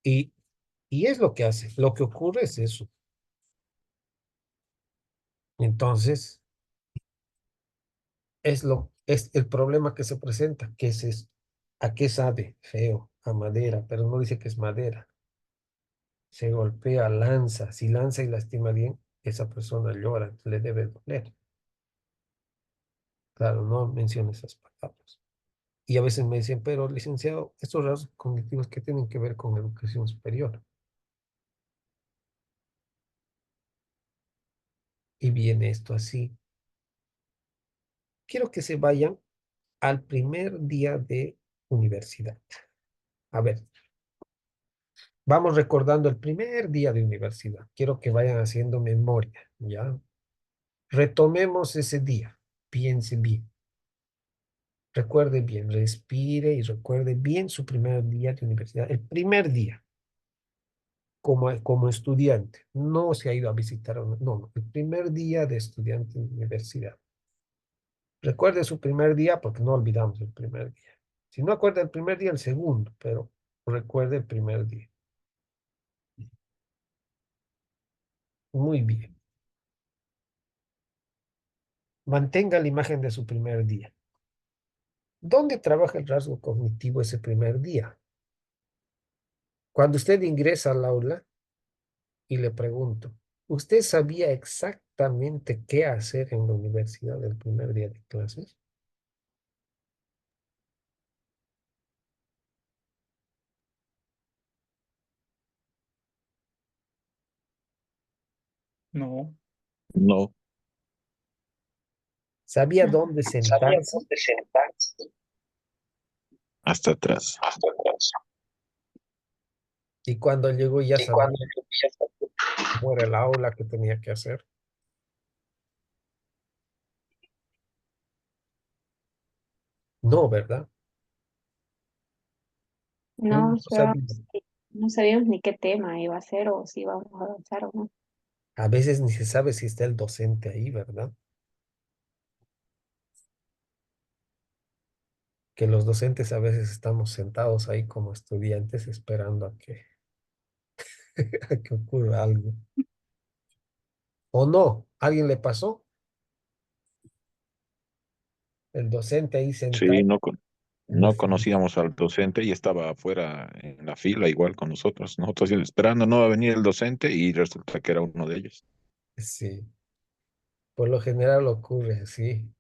Y, y es lo que hace. Lo que ocurre es eso. Entonces, es el problema que se presenta. ¿Qué es esto? ¿A qué sabe? Feo, a madera, pero no dice que es madera. Se golpea, lanza. Si lanza y lastima bien, esa persona llora, le debe doler. Claro, no menciona esas palabras. Y a veces me dicen, pero licenciado, estos rasgos cognitivos que tienen que ver con educación superior. Y viene esto así. Quiero que se vayan al primer día de universidad. A ver, vamos recordando el primer día de universidad. Quiero que vayan haciendo memoria, ¿ya? Retomemos ese día. Piense bien. Recuerde bien, respire y recuerde bien su primer día de universidad. El primer día como estudiante. No se ha ido a visitar, no, el primer día de estudiante en universidad. Recuerde su primer día porque no olvidamos el primer día. Si no acuerda el primer día, el segundo, pero recuerde el primer día. Muy bien. Mantenga la imagen de su primer día. ¿Dónde trabaja el rasgo cognitivo ese primer día? Cuando usted ingresa al aula y le pregunto, ¿usted sabía exactamente qué hacer en la universidad el primer día de clases? No. No. ¿Sabía dónde sentarse? Hasta atrás. Y cuando llegó ya sabía cómo era el aula que tenía que hacer. No, ¿verdad? No No sabía. sabemos, no sabíamos ni qué tema iba a ser o si íbamos a avanzar o no. A veces ni se sabe si está el docente ahí, ¿verdad? Que los docentes a veces estamos sentados ahí como estudiantes esperando a que, a que ocurra algo. ¿O no? ¿Alguien le pasó? El docente ahí Sí, sentado. no conocíamos al docente y estaba afuera en la fila igual con nosotros. Nosotros esperando no va a venir el docente y resulta que era uno de ellos. Sí, por lo general ocurre así.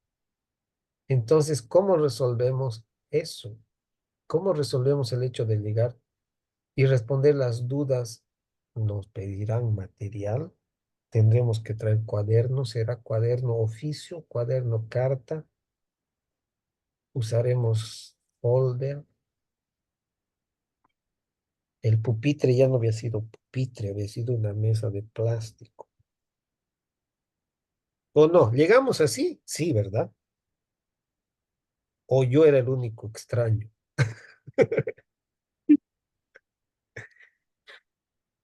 Entonces, ¿cómo resolvemos eso? ¿Cómo resolvemos el hecho de llegar y responder las dudas? Nos pedirán material. Tendremos que traer cuaderno, será cuaderno oficio, cuaderno carta. Usaremos folder. El pupitre ya no había sido pupitre, había sido una mesa de plástico. ¿O no? ¿Llegamos así? Sí, ¿verdad? ¿O yo era el único extraño?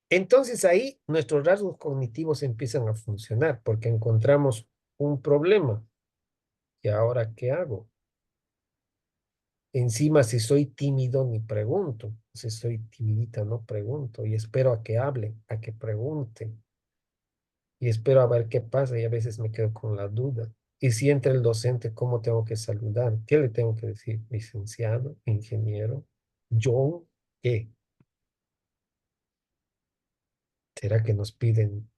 Entonces ahí nuestros rasgos cognitivos empiezan a funcionar porque encontramos un problema. ¿Y ahora qué hago? Encima, si soy tímido, ni pregunto. Si soy timidita, no pregunto. Y espero a que hablen, a que pregunten. Y espero a ver qué pasa y a veces me quedo con la duda. Y si entra el docente, ¿cómo tengo que saludar? ¿Qué le tengo que decir? Licenciado, ingeniero, John, ¿qué? ¿Será que nos piden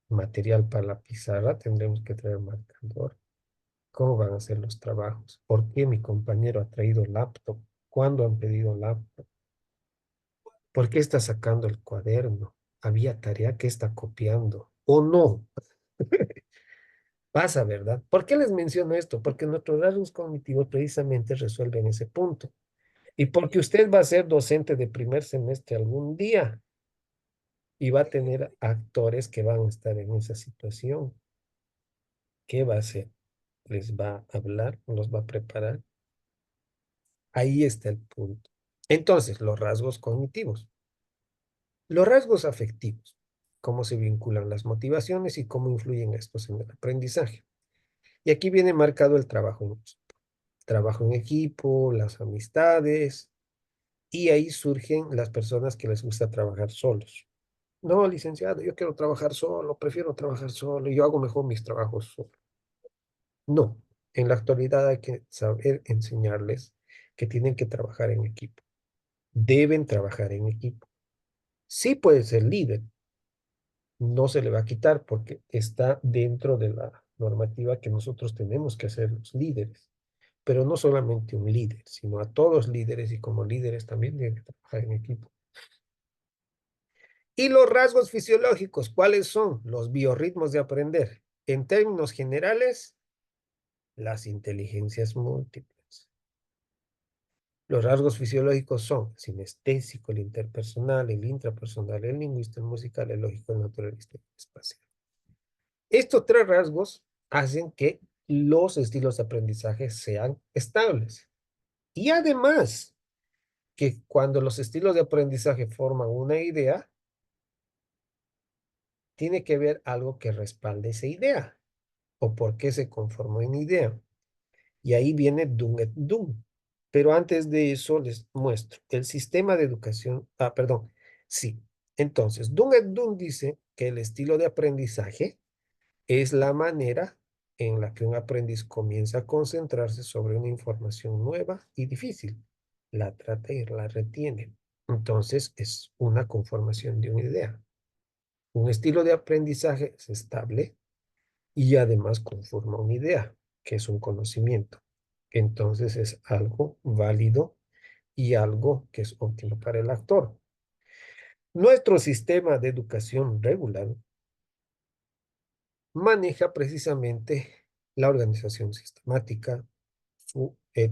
material para la pizarra? Tendremos que traer marcador. ¿Cómo van a ser los trabajos? ¿Por qué mi compañero ha traído laptop? ¿Cuándo han pedido laptop? ¿Por qué está sacando el cuaderno? ¿Había tarea que está copiando? ¿O no? Pasa, ¿verdad? ¿Por qué les menciono esto? Porque nuestros rasgos cognitivos precisamente resuelven ese punto. Y porque usted va a ser docente de primer semestre algún día y va a tener actores que van a estar en esa situación. ¿Qué va a hacer? ¿Les va a hablar? ¿Los va a preparar? Ahí está el punto. Entonces, los rasgos cognitivos. Los rasgos afectivos. Cómo se vinculan las motivaciones y cómo influyen estos en el aprendizaje. Y aquí viene marcado el trabajo en equipo. Trabajo en equipo, las amistades, y ahí surgen las personas que les gusta trabajar solos. No, licenciado, yo quiero trabajar solo, prefiero trabajar solo, yo hago mejor mis trabajos solo. No, en la actualidad hay que saber enseñarles que tienen que trabajar en equipo. Deben trabajar en equipo. Sí puede ser líder, no se le va a quitar porque está dentro de la normativa que nosotros tenemos que ser los líderes. Pero no solamente un líder, sino a todos líderes y como líderes también tienen que trabajar en equipo. Y los rasgos fisiológicos, ¿cuáles son? Los biorritmos de aprender. En términos generales, las inteligencias múltiples. Los rasgos fisiológicos son el sinestésico, el interpersonal, el intrapersonal, el lingüista, el musical, el lógico, el naturalista y el espacial. Estos tres rasgos hacen que los estilos de aprendizaje sean estables. Y además, que cuando los estilos de aprendizaje forman una idea, tiene que haber algo que respalde esa idea o por qué se conformó en idea. Y ahí viene Dung et Dung. Pero antes de eso les muestro el sistema de educación. Perdón. Sí. Entonces, Dung et Dung dice que el estilo de aprendizaje es la manera en la que un aprendiz comienza a concentrarse sobre una información nueva y difícil. La trata y la retiene. Entonces, es una conformación de una idea. Un estilo de aprendizaje es estable y además conforma una idea, que es un conocimiento. Entonces es algo válido y algo que es óptimo para el actor. Nuestro sistema de educación regular maneja precisamente la organización sistemática,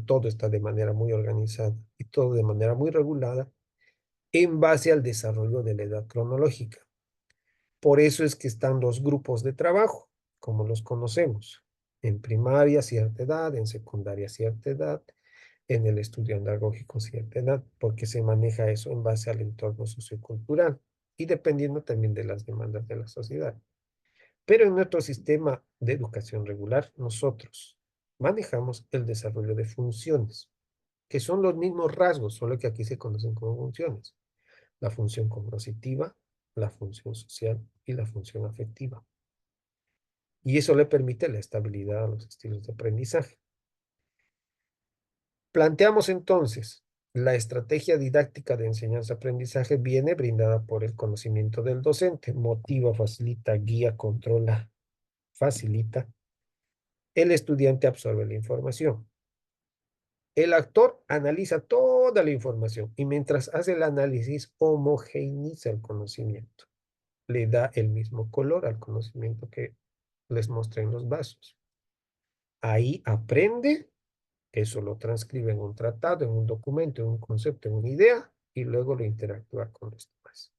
todo está de manera muy organizada y todo de manera muy regulada en base al desarrollo de la edad cronológica. Por eso es que están los grupos de trabajo, como los conocemos. En primaria cierta edad, en secundaria cierta edad, en el estudio andagógico cierta edad, porque se maneja eso en base al entorno sociocultural y dependiendo también de las demandas de la sociedad. Pero en nuestro sistema de educación regular, nosotros manejamos el desarrollo de funciones, que son los mismos rasgos, solo que aquí se conocen como funciones. La función cognitiva, la función social y la función afectiva. Y eso le permite la estabilidad a los estilos de aprendizaje. Planteamos entonces, la estrategia didáctica de enseñanza-aprendizaje viene brindada por el conocimiento del docente, motiva, facilita, guía, controla, facilita. El estudiante absorbe la información. El actor analiza toda la información y mientras hace el análisis homogeneiza el conocimiento. Le da el mismo color al conocimiento que les mostré en los vasos. Ahí aprende, eso lo transcribe en un tratado, en un documento, en un concepto, en una idea, y luego lo interactúa con los demás.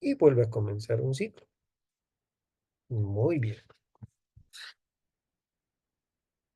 Y vuelve a comenzar un ciclo. Muy bien.